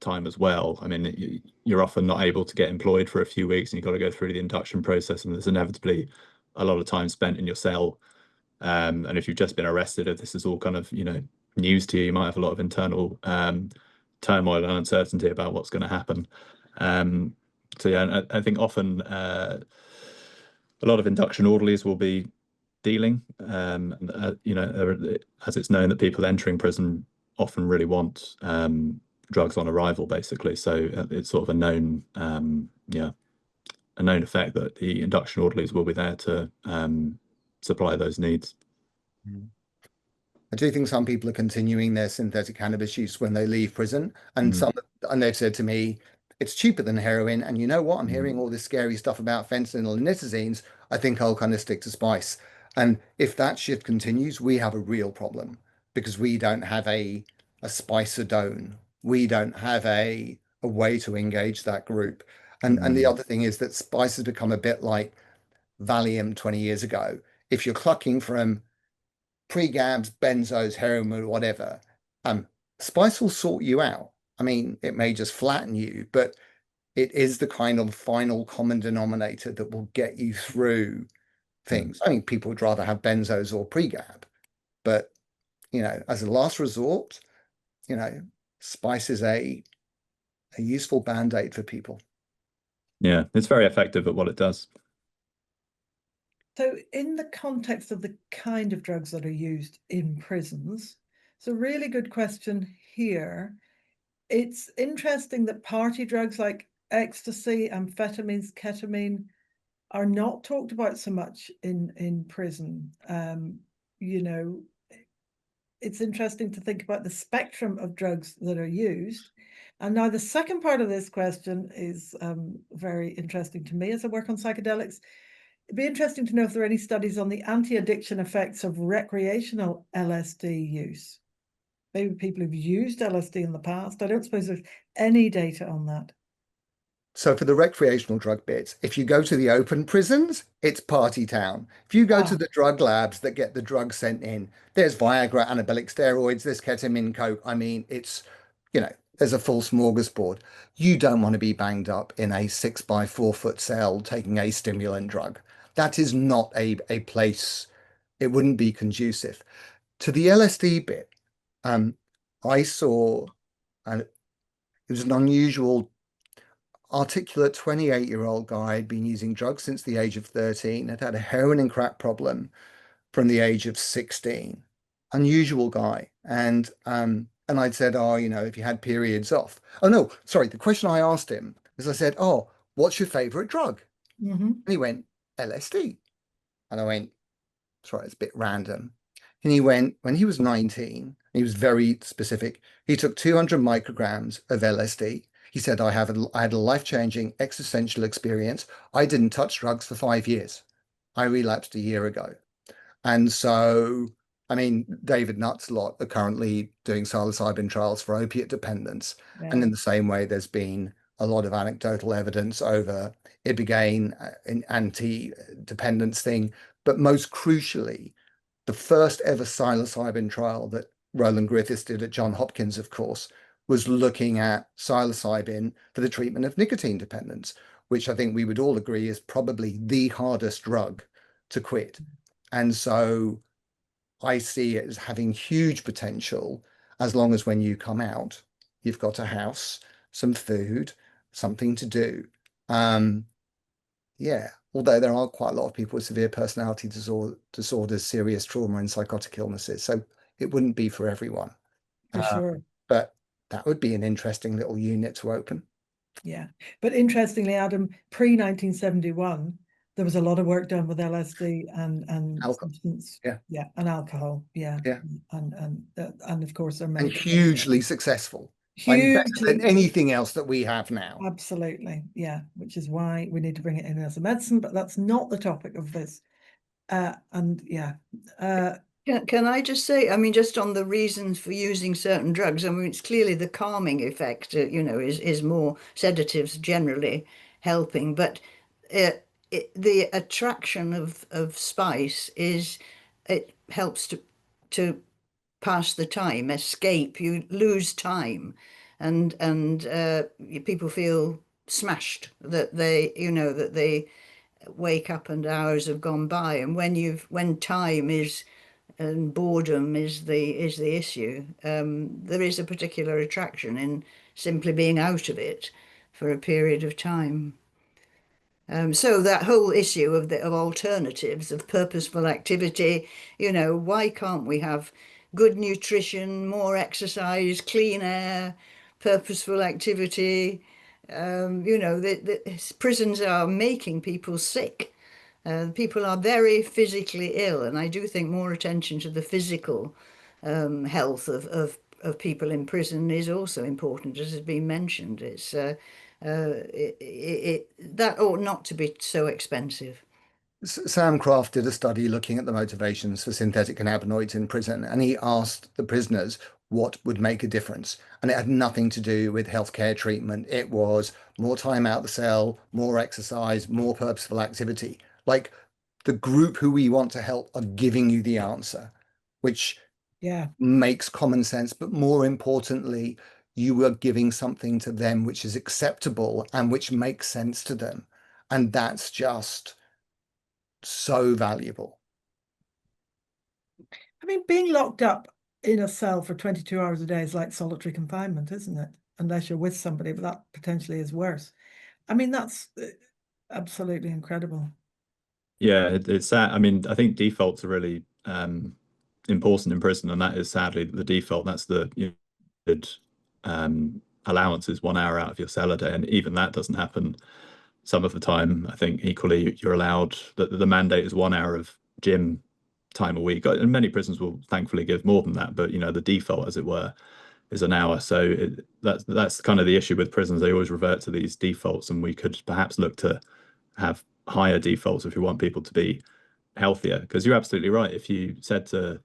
time as well. I mean, you're often not able to get employed for a few weeks and you've got to go through the induction process, and there's inevitably a lot of time spent in your cell. And if you've just been arrested, if this is all kind of, news to you, you might have a lot of internal turmoil and uncertainty about what's going to happen. So yeah, I think often a lot of induction orderlies will be dealing. As it's known that people entering prison often really want drugs on arrival, basically. So it's sort of a known, a known effect that the induction orderlies will be there to supply those needs. I do think some people are continuing their synthetic cannabis use when they leave prison, and they've said to me, it's cheaper than heroin. And you know what? I'm hearing all this scary stuff about fentanyl and nitazines. I think I'll kind of stick to spice. And if that shift continues, we have a real problem because we don't have a spicer-done. We don't have a way to engage that group. And the other thing is that spice has become a bit like Valium 20 years ago. If you're clucking from pre-gabs, benzos, heroin, or whatever, spice will sort you out. I mean, it may just flatten you, but it is the kind of final common denominator that will get you through things. I mean, people would rather have benzos or pre-gab, but as a last resort, spice is a useful band-aid for people. Yeah, it's very effective at what it does. So in the context of the kind of drugs that are used in prisons, it's a really good question here. It's interesting that party drugs like ecstasy, amphetamines, ketamine are not talked about so much in prison. It's interesting to think about the spectrum of drugs that are used. And now the second part of this question is very interesting to me as I work on psychedelics. It'd be interesting to know if there are any studies on the anti-addiction effects of recreational LSD use. Maybe people who've used LSD in the past. I don't suppose there's any data on that. So for the recreational drug bits, if you go to the open prisons, it's party town. If you go to the drug labs that get the drugs sent in, there's Viagra, anabolic steroids, there's ketamine, coke. I mean, it's, there's a full smorgasbord. You don't want to be banged up in a 6 by 4 foot cell taking a stimulant drug. That is not a place, it wouldn't be conducive. To the LSD bit, I saw, and it was an unusual articulate 28-year-old guy, had been using drugs since the age of 13, had had a heroin and crack problem from the age of 16. Unusual guy. And I'd said, oh, if you had periods off. Oh no, sorry. The question I asked him was, I said, oh, what's your favorite drug? And he went, LSD. And I went, sorry, it's a bit random. And he went, when he was 19, he was very specific. He took 200 micrograms of LSD. He said, I had a life-changing existential experience. I didn't touch drugs for 5 years. I relapsed a year ago. And so, I mean, David Nuttslot are currently doing psilocybin trials for opiate dependence. Yeah. And in the same way, there's been a lot of anecdotal evidence over ibogaine, an anti-dependence thing. But most crucially, the first ever psilocybin trial that Roland Griffiths did at Johns Hopkins, of course, was looking at psilocybin for the treatment of nicotine dependence, which I think we would all agree is probably the hardest drug to quit. And so I see it as having huge potential, as long as when you come out, you've got a house, some food, something to do. Yeah, although there are quite a lot of people with severe personality disorders, serious trauma and psychotic illnesses. So it wouldn't be for everyone. For sure. But that would be an interesting little unit to open. Yeah. But interestingly, Adam, pre-1971, there was a lot of work done with LSD and Alcohol. substance. Yeah. Yeah. And alcohol. Yeah. Yeah. And of course, they're And hugely successful. Hugely. Better than anything else that we have now. Absolutely. Yeah. Which is why we need to bring it in as a medicine, but that's not the topic of this. And yeah. Can I just say, I mean, just on the reasons for using certain drugs, I mean, it's clearly the calming effect, is more sedatives generally helping, but the attraction of spice it helps to pass the time, escape. You lose time, and people feel smashed that they wake up and hours have gone by, and when time is and boredom is the issue, there is a particular attraction in simply being out of it for a period of time. So that whole issue of alternatives, of purposeful activity, why can't we have good nutrition, more exercise, clean air, purposeful activity? The prisons are making people sick. People are very physically ill, and I do think more attention to the physical health of people in prison is also important, as has been mentioned. That ought not to be so expensive. Sam Kraft did a study looking at the motivations for synthetic cannabinoids in prison, and he asked the prisoners what would make a difference. And it had nothing to do with healthcare treatment. It was more time out the cell, more exercise, more purposeful activity. Like, the group who we want to help are giving you the answer, which makes common sense. But more importantly, you are giving something to them which is acceptable and which makes sense to them. And that's just so valuable. I mean, being locked up in a cell for 22 hours a day is like solitary confinement, isn't it? Unless you're with somebody, but that potentially is worse. I mean, that's absolutely incredible. Yeah, it's sad. I mean, I think defaults are really important in prison, and that is sadly the default. That's the allowance is 1 hour out of your cell a day, and even that doesn't happen some of the time. I think equally you're allowed the mandate is 1 hour of gym time a week, and many prisons will thankfully give more than that. But the default, as it were, is an hour. So that's kind of the issue with prisons. They always revert to these defaults, and we could perhaps look to have higher defaults if we want people to be healthier. Because you're absolutely right. If you said to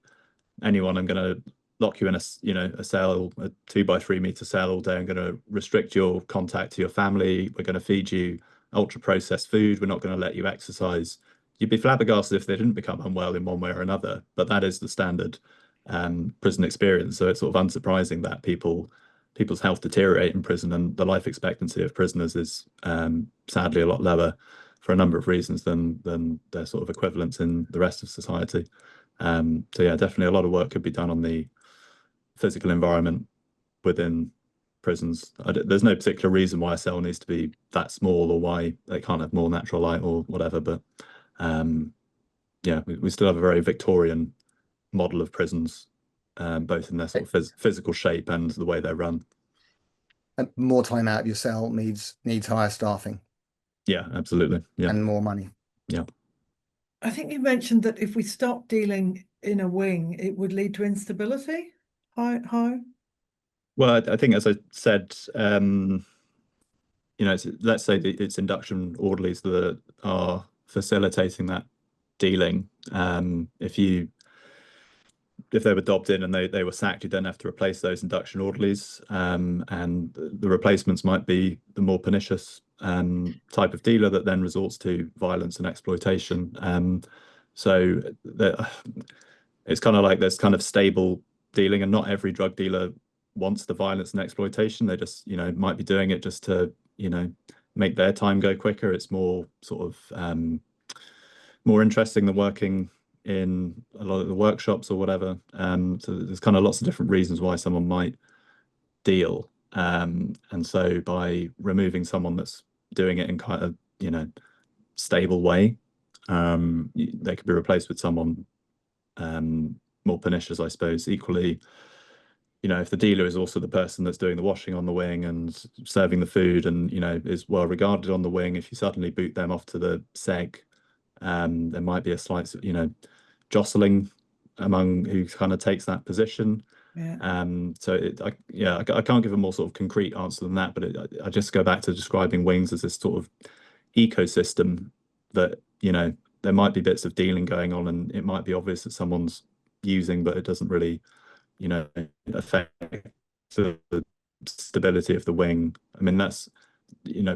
anyone, I'm going to lock you in a cell, a 2 by 3 meter cell all day. I'm going to restrict your contact to your family. We're going to feed you ultra processed food. We're not going to let you exercise. You'd be flabbergasted if they didn't become unwell in one way or another. But that is the standard prison experience. So it's sort of unsurprising that people's health deteriorate in prison, and the life expectancy of prisoners is sadly a lot lower for a number of reasons than their sort of equivalents in the rest of society. So yeah, definitely a lot of work could be done on the physical environment within prisons. There's no particular reason why a cell needs to be that small or why they can't have more natural light or whatever, but yeah, we still have a very Victorian model of prisons, both in their sort of physical shape and the way they're run. And more time out of your cell needs higher staffing. Yeah, absolutely. Yeah. And more money. Yeah. I think you mentioned that if we stop dealing in a wing, it would lead to instability. How? Well, I think, as I said, let's say it's induction orderlies that are facilitating that dealing. If they were dobbed in and they were sacked, you then have to replace those induction orderlies, and the replacements might be the more pernicious type of dealer that then resorts to violence and exploitation. So it's kind of like there's kind of stable dealing, and not every drug dealer wants the violence and exploitation. They just might be doing it just to make their time go quicker. It's more sort of more interesting than working in a lot of the workshops or whatever. So there's kind of lots of different reasons why someone might deal. And so by removing someone that's doing it in kind of stable way, they could be replaced with someone more pernicious, I suppose. Equally, if the dealer is also the person that's doing the washing on the wing and serving the food and is well regarded on the wing, if you suddenly boot them off to the seg, there might be a slight jostling among who kind of takes that position. Yeah. I can't give a more sort of concrete answer than that, but I just go back to describing wings as this sort of ecosystem that there might be bits of dealing going on, and it might be obvious that someone's using, but it doesn't really affect the stability of the wing. I mean, that's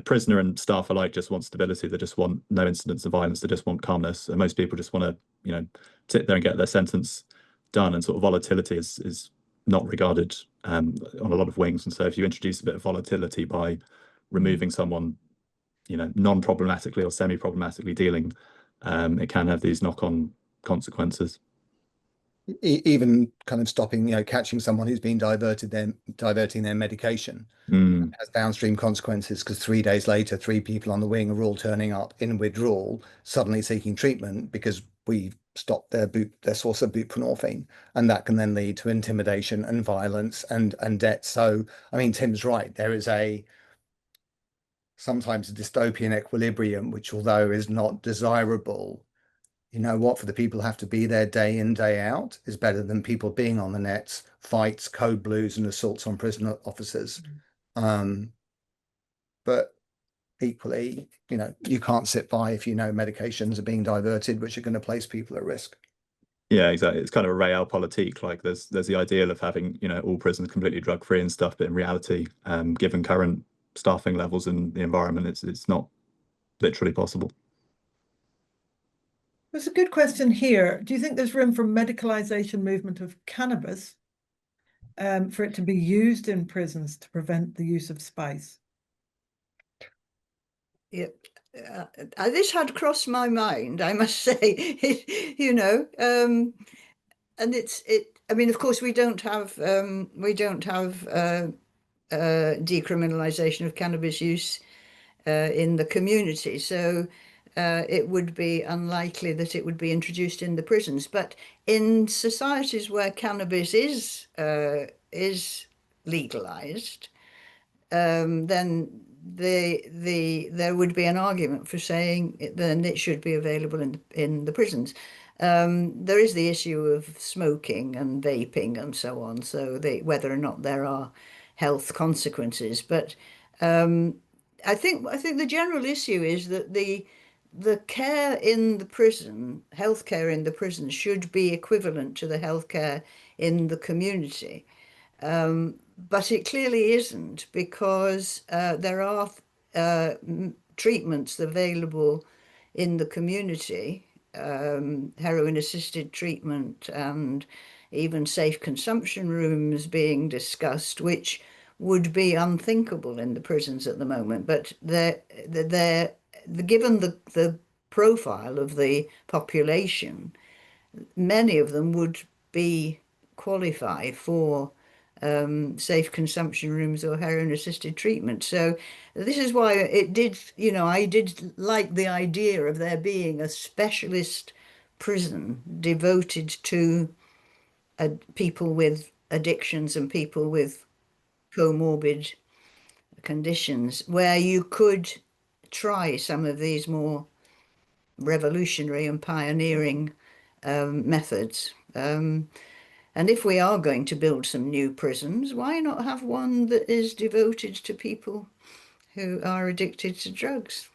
prisoner and staff alike just want stability. They just want no incidents of violence. They just want calmness. And most people just want to sit there and get their sentence done. And sort of volatility is not regarded on a lot of wings. And so if you introduce a bit of volatility by removing someone non-problematically or semi-problematically dealing, it can have these knock-on consequences. Even kind of stopping, catching someone who's been diverting their medication has downstream consequences, because 3 days later, 3 people on the wing are all turning up in withdrawal, suddenly seeking treatment because we stopped their source of buprenorphine, and that can then lead to intimidation and violence and debt. So, I mean, Tim's right. There is sometimes a dystopian equilibrium, which, although is not desirable, for the people who have to be there day in, day out is better than people being on the nets, fights, code blues, and assaults on prison officers. But equally, you can't sit by if medications are being diverted, which are going to place people at risk. Yeah, exactly. It's kind of a realpolitik. Like there's the ideal of having all prisons completely drug free and stuff, but in reality, given current staffing levels in the environment, it's not literally possible. There's a good question here. Do you think there's room for medicalization movement of cannabis for it to be used in prisons to prevent the use of spice? Yeah, this had crossed my mind, I must say. And I mean, of course, we don't have decriminalization of cannabis use in the community, so it would be unlikely that it would be introduced in the prisons. But in societies where cannabis is legalized, then there would be an argument for saying then it should be available in the prisons. There is the issue of smoking and vaping and so on, so whether or not there are health consequences. But I think the general issue is that the care in the prison, healthcare in the prison, should be equivalent to the healthcare in the community. But it clearly isn't, because there are treatments available in the community, heroin-assisted treatment and even safe consumption rooms being discussed, which would be unthinkable in the prisons at the moment. But given the profile of the population, many of them would be qualified for safe consumption rooms or heroin assisted treatment. So this is why I did like the idea of there being a specialist prison devoted to people with addictions and people with comorbid conditions, where you could try some of these more revolutionary and pioneering methods. And if we are going to build some new prisons, why not have one that is devoted to people who are addicted to drugs?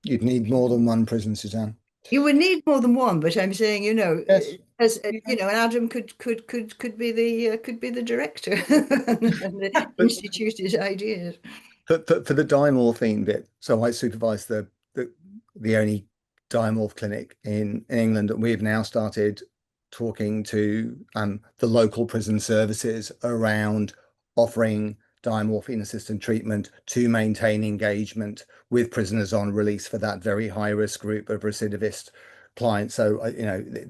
You'd need more than one prison, Susanne. You would need more than one, but I'm saying, Yes. as and Adam could be the director and institute his ideas. For the dimorphine bit, so I supervise the only dimorph clinic in England, and we've now started talking to the local prison services around offering dimorphine assisted treatment to maintain engagement with prisoners on release for that very high risk group of recidivist clients. So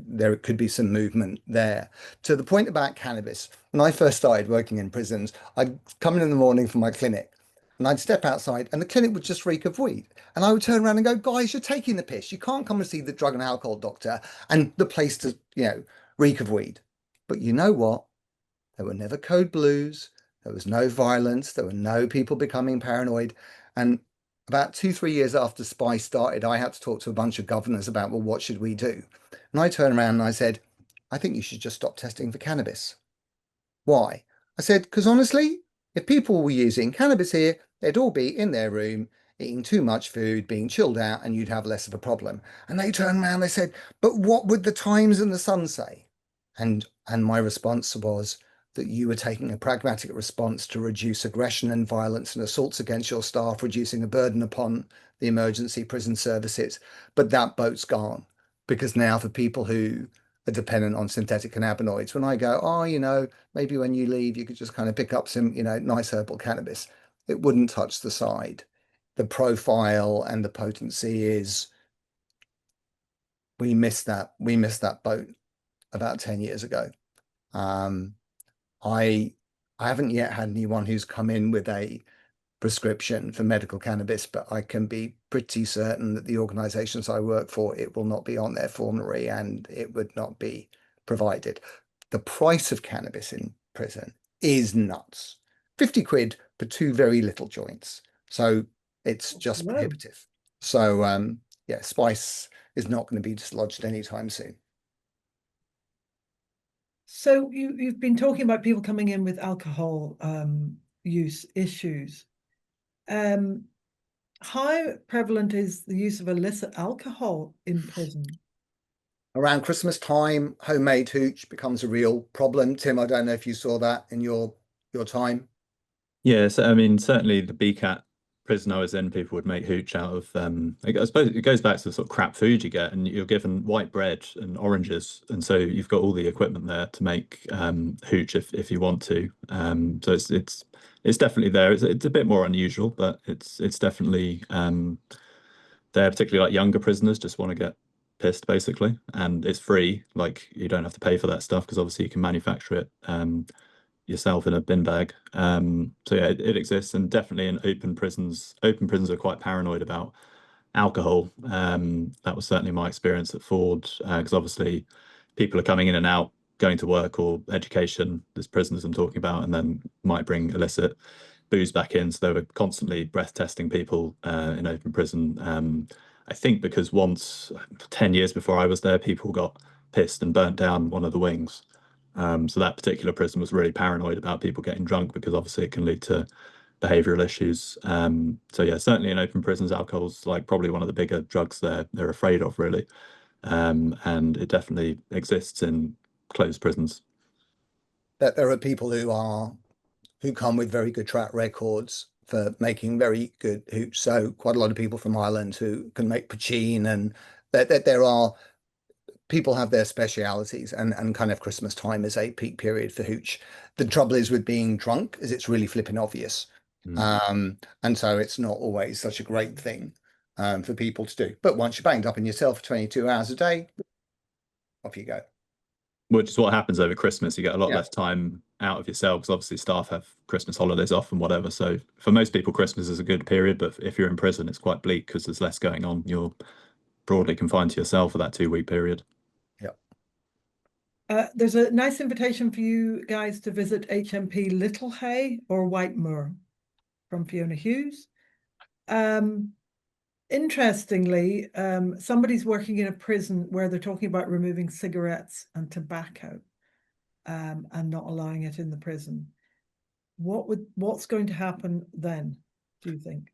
there could be some movement there. To the point about cannabis, when I first started working in prisons, I'd come in the morning for my clinic, and I'd step outside and the clinic would just reek of weed. And I would turn around and go, guys, you're taking the piss. You can't come and see the drug and alcohol doctor and the place to, reek of weed. But you know what? There were never code blues. There was no violence. There were no people becoming paranoid. And about 2-3 years after Spice started, I had to talk to a bunch of governors about, well, what should we do? And I turned around and I said, I think you should just stop testing for cannabis. Why? I said, because honestly, if people were using cannabis here, they'd all be in their room, eating too much food, being chilled out, and you'd have less of a problem. And they turned around, they said, but what would the Times and the Sun say? And my response was that you were taking a pragmatic response to reduce aggression and violence and assaults against your staff, reducing a burden upon the emergency prison services. But that boat's gone, because now for people who are dependent on synthetic cannabinoids, when I go, oh, maybe when you leave, you could just kind of pick up some, nice herbal cannabis, it wouldn't touch the side. The profile and the potency is, we missed that boat about 10 years ago. I haven't yet had anyone who's come in with a prescription for medical cannabis, but I can be pretty certain that the organizations I work for, it will not be on their formulary and it would not be provided. The price of cannabis in prison is nuts. 50 quid for 2 very little joints. So it's just prohibitive. So yeah, Spice is not going to be dislodged anytime soon. So you've been talking about people coming in with alcohol use issues. How prevalent is the use of illicit alcohol in prison? Around Christmas time, homemade hooch becomes a real problem. Tim, I don't know if you saw that in your time. Yes, I mean, certainly the BCAT prison I was in, people would make hooch out of, I suppose it goes back to the sort of crap food you get, and you're given white bread and oranges, and so you've got all the equipment there to make hooch if you want to. So it's definitely there. It's a bit more unusual, but it's definitely there, particularly like younger prisoners just want to get pissed basically, and it's free. Like you don't have to pay for that stuff because obviously you can manufacture it yourself in a bin bag. So yeah, it exists, and definitely in open prisons are quite paranoid about alcohol. That was certainly my experience at Ford, because obviously people are coming in and out, going to work or education, there's prisoners I'm talking about, and then might bring illicit booze back in. So they were constantly breath testing people in open prison. I think because once 10 years before I was there, people got pissed and burnt down one of the wings. So that particular prison was really paranoid about people getting drunk because obviously it can lead to behavioral issues. So yeah, certainly in open prisons, alcohol's like probably one of the bigger drugs they're afraid of, really. And it definitely exists in closed prisons. That there are people who come with very good track records for making very good hooch. So quite a lot of people from Ireland who can make poutine, and that there are people have their specialities, and kind of Christmas time is a peak period for hooch. The trouble is with being drunk is it's really flipping obvious. And so it's not always such a great thing for people to do. But once you're banged up in yourself for 22 hours a day, off you go. Which is what happens over Christmas. You get a lot Yeah. less time out of yourself because obviously staff have Christmas holidays off and whatever. So for most people, Christmas is a good period, but if you're in prison, it's quite bleak because there's less going on. You're broadly confined to yourself for that 2-week period. There's a nice invitation for you guys to visit HMP Littlehay or Whitemoor from Fiona Hughes. Interestingly, somebody's working in a prison where they're talking about removing cigarettes and tobacco and not allowing it in the prison. What's going to happen then, do you think?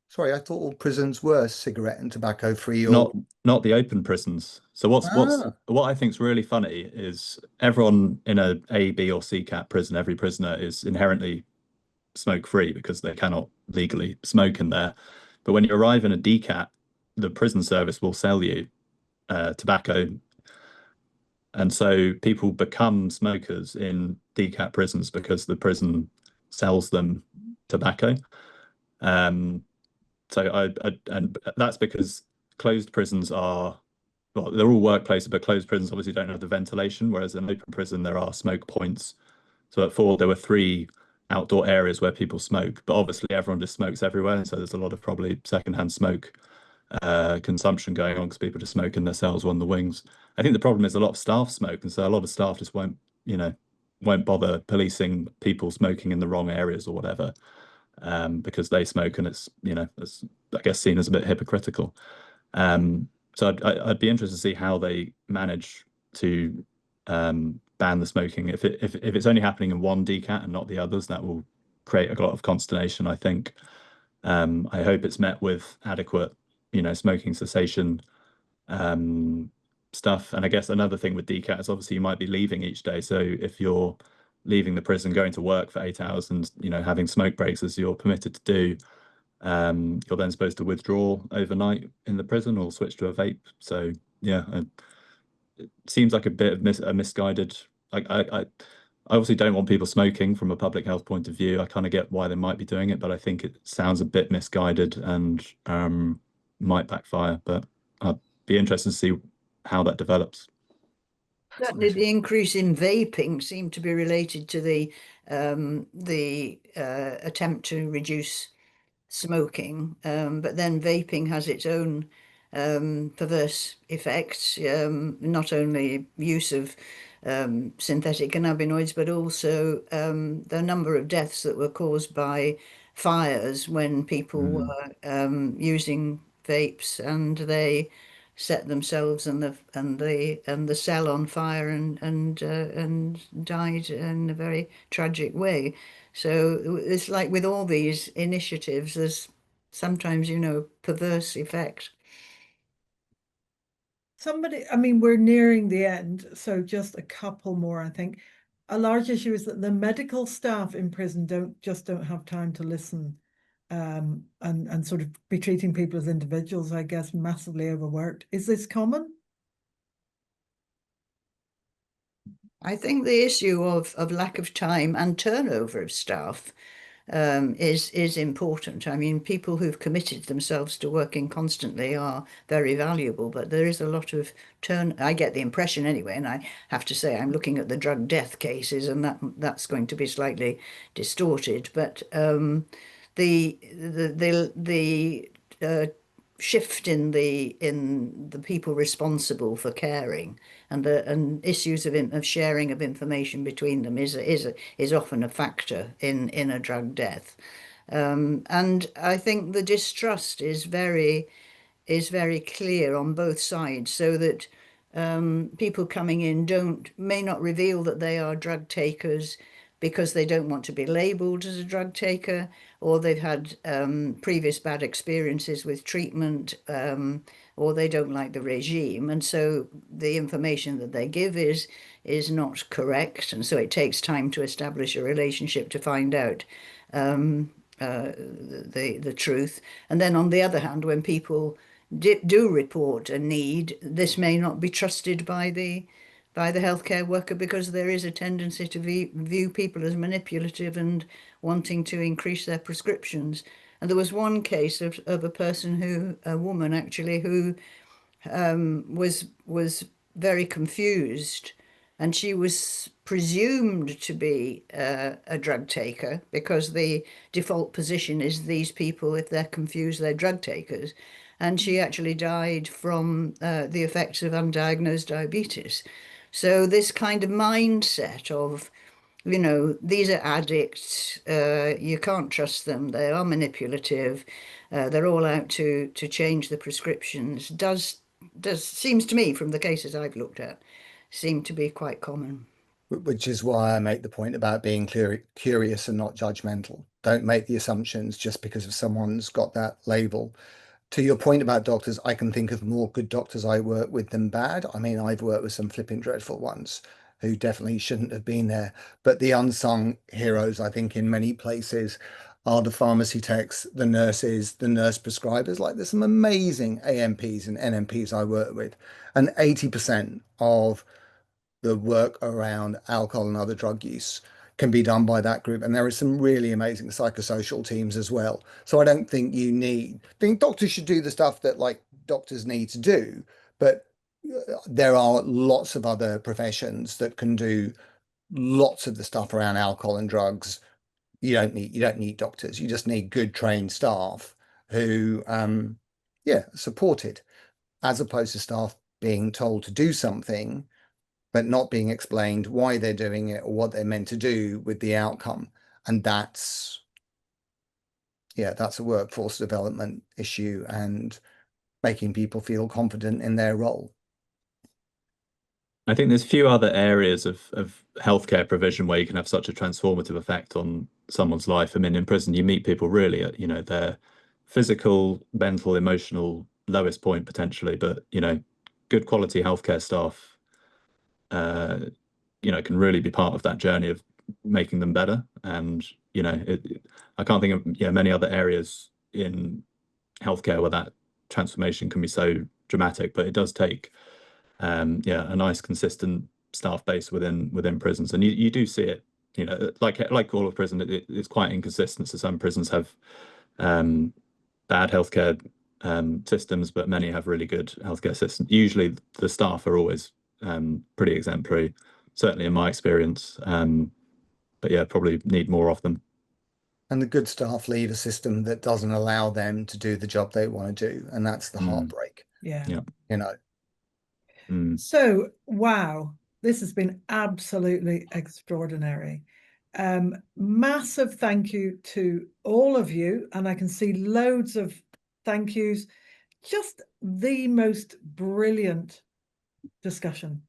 Sorry, I thought all prisons were cigarette and tobacco free. Or Not the open prisons. So what I think is really funny is everyone in a B, or C cat prison, every prisoner is inherently smoke free because they cannot legally smoke in there. But when you arrive in a D cat, the prison service will sell you tobacco, and so people become smokers in D cat prisons because the prison sells them tobacco. And that's because closed prisons are, well, they're all workplaces, but closed prisons obviously don't have the ventilation, whereas in open prison there are smoke points. So at Ford there were 3 outdoor areas where people smoke, but obviously everyone just smokes everywhere, and so there's a lot of probably secondhand smoke consumption going on because people just smoke in their cells on the wings. I think the problem is a lot of staff smoke, and so a lot of staff just won't bother policing people smoking in the wrong areas or whatever. Because they smoke, and it's I guess seen as a bit hypocritical. So I'd be interested to see how they manage to ban the smoking. If it's only happening in one DCAT and not the others, that will create a lot of consternation, I think. I hope it's met with adequate, smoking cessation stuff. And I guess another thing with DCAT is obviously you might be leaving each day. So if you're leaving the prison, going to work for 8 hours, and having smoke breaks as you're permitted to do, you're then supposed to withdraw overnight in the prison or switch to a vape. So yeah, it seems like a bit of a misguided. I obviously don't want people smoking from a public health point of view. I kind of get why they might be doing it, but I think it sounds a bit misguided and might backfire. But I'd be interested to see how that develops. Certainly, the increase in vaping seemed to be related to the attempt to reduce smoking, but then vaping has its own perverse effects, not only use of synthetic cannabinoids, but also the number of deaths that were caused by fires when people were using vapes, and they set themselves and the cell on fire and died in a very tragic way. So it's like with all these initiatives, there's sometimes, perverse effect. We're nearing the end, so just a couple more, I think. A large issue is that the medical staff in prison don't have time to listen, and sort of be treating people as individuals, I guess, massively overworked. Is this common? I think the issue of lack of time and turnover of staff is important. I mean, people who've committed themselves to working constantly are very valuable, but there is a lot of I get the impression anyway, and I have to say I'm looking at the drug death cases, and that's going to be slightly distorted. But the shift in the people responsible for caring and issues of sharing of information between them is often a factor in a drug death. And I think the distrust is very is very clear on both sides, so that people coming in may not reveal that they are drug takers because they don't want to be labeled as a drug taker, or they've had previous bad experiences with treatment, or they don't like the regime, and so the information that they give is not correct, and so it takes time to establish a relationship to find out the truth. And then on the other hand, when people do report a need, this may not be trusted by the healthcare worker, because there is a tendency to view people as manipulative and wanting to increase their prescriptions. And there was one case of a woman actually, who was very confused, and she was presumed to be a drug taker, because the default position is these people, if they're confused, they're drug takers. And she actually died from the effects of undiagnosed diabetes. So this kind of mindset of, these are addicts, you can't trust them, they are manipulative, they're all out to change the prescriptions, does seems to me, from the cases I've looked at, seem to be quite common. Which is why I make the point about being curious and not judgmental. Don't make the assumptions just because if someone's got that label. To your point about doctors, I can think of more good doctors I work with than bad. I mean, I've worked with some flipping dreadful ones who definitely shouldn't have been there. But the unsung heroes, I think, in many places are the pharmacy techs, the nurses, the nurse prescribers. Like there's some amazing AMPs and NMPs I work with. And 80% of the work around alcohol and other drug use can be done by that group. And there are some really amazing psychosocial teams as well. So I don't think I think doctors should do the stuff that like doctors need to do, but there are lots of other professions that can do lots of the stuff around alcohol and drugs. You don't need doctors. You just need good trained staff who support it, as opposed to staff being told to do something but not being explained why they're doing it or what they're meant to do with the outcome. And that's a workforce development issue and making people feel confident in their role. I think there's few other areas of healthcare provision where you can have such a transformative effect on someone's life. I mean, in prison, you meet people really at, their physical, mental, emotional lowest point potentially, but, good quality healthcare staff can really be part of that journey of making them better. And I can't think of many other areas in healthcare where that transformation can be so dramatic. But it does take a nice consistent staff base within prisons, and you do see it. Like all of prison, it's quite inconsistent. So some prisons have bad healthcare systems, but many have really good healthcare systems. Usually, the staff are always pretty exemplary, certainly in my experience. But yeah, probably need more of them. And the good staff leave a system that doesn't allow them to do the job they want to do, and that's the heartbreak. Yeah. So, wow, this has been absolutely extraordinary. Massive thank you to all of you, and I can see loads of thank yous. Just the most brilliant discussion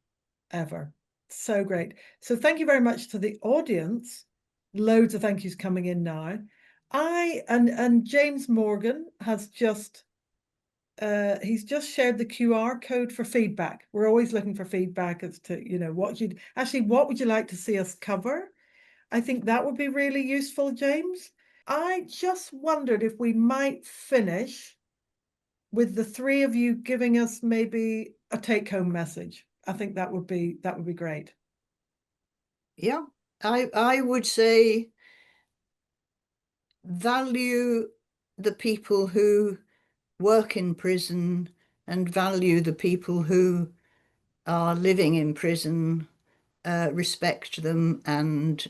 ever. So great. So thank you very much to the audience. Loads of thank yous coming in now. And James Morgan has just he's just shared the QR code for feedback. We're always looking for feedback as to, what would you like to see us cover? I think that would be really useful, James. I just wondered if we might finish with the three of you giving us maybe a take-home message. I think that would be great. Yeah, I would say value the people who work in prison and value the people who are living in prison, respect them, and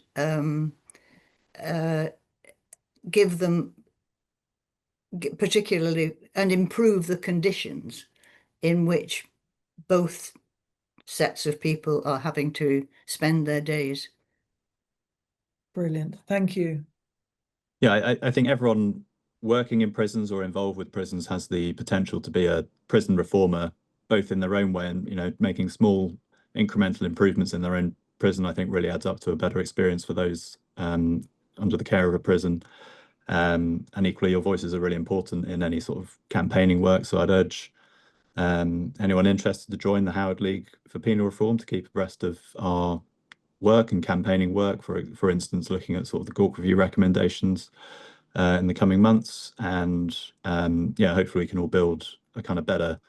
give them particularly, and improve the conditions in which both sets of people are having to spend their days. Brilliant. Thank you. Yeah, I think everyone working in prisons or involved with prisons has the potential to be a prison reformer, both in their own way and, you know, making small incremental improvements in their own prison, I think really adds up to a better experience for those under the care of a prison. And equally, your voices are really important in any sort of campaigning work. So I'd urge anyone interested to join the Howard League for Penal Reform to keep abreast of our work and campaigning work, for instance, looking at sort of the Gork Review recommendations in the coming months. And yeah, hopefully we can all build a kind of better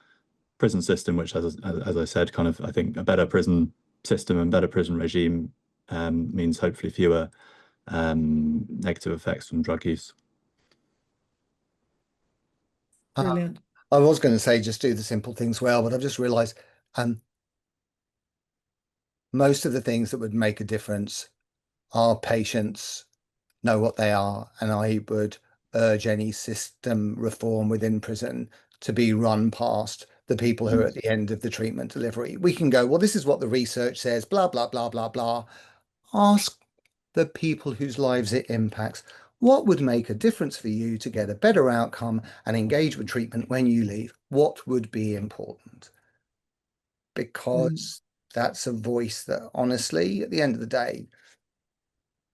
prison system, which, as I said, kind of, I think a better prison system and better prison regime means hopefully fewer negative effects from drug use. Brilliant. I was going to say just do the simple things well, but I've just realized most of the things that would make a difference are patients know what they are, and I would urge any system reform within prison to be run past the people who are at the end of the treatment delivery. We can go, well, this is what the research says, blah, blah, blah, blah, blah. Ask the people whose lives it impacts, what would make a difference for you to get a better outcome and engage with treatment when you leave? What would be important? Because that's a voice that, honestly, at the end of the day,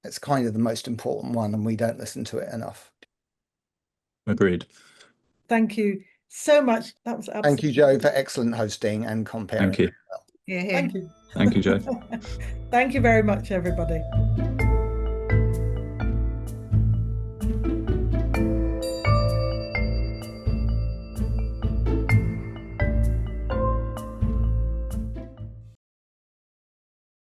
it's kind of the most important one, and we don't listen to it enough. Agreed. Thank you so much. That was absolutely. Thank you, Joe, for excellent hosting and comparing. Thank you. Yeah, Thank you. Thank you, Joe. Thank you very much, everybody.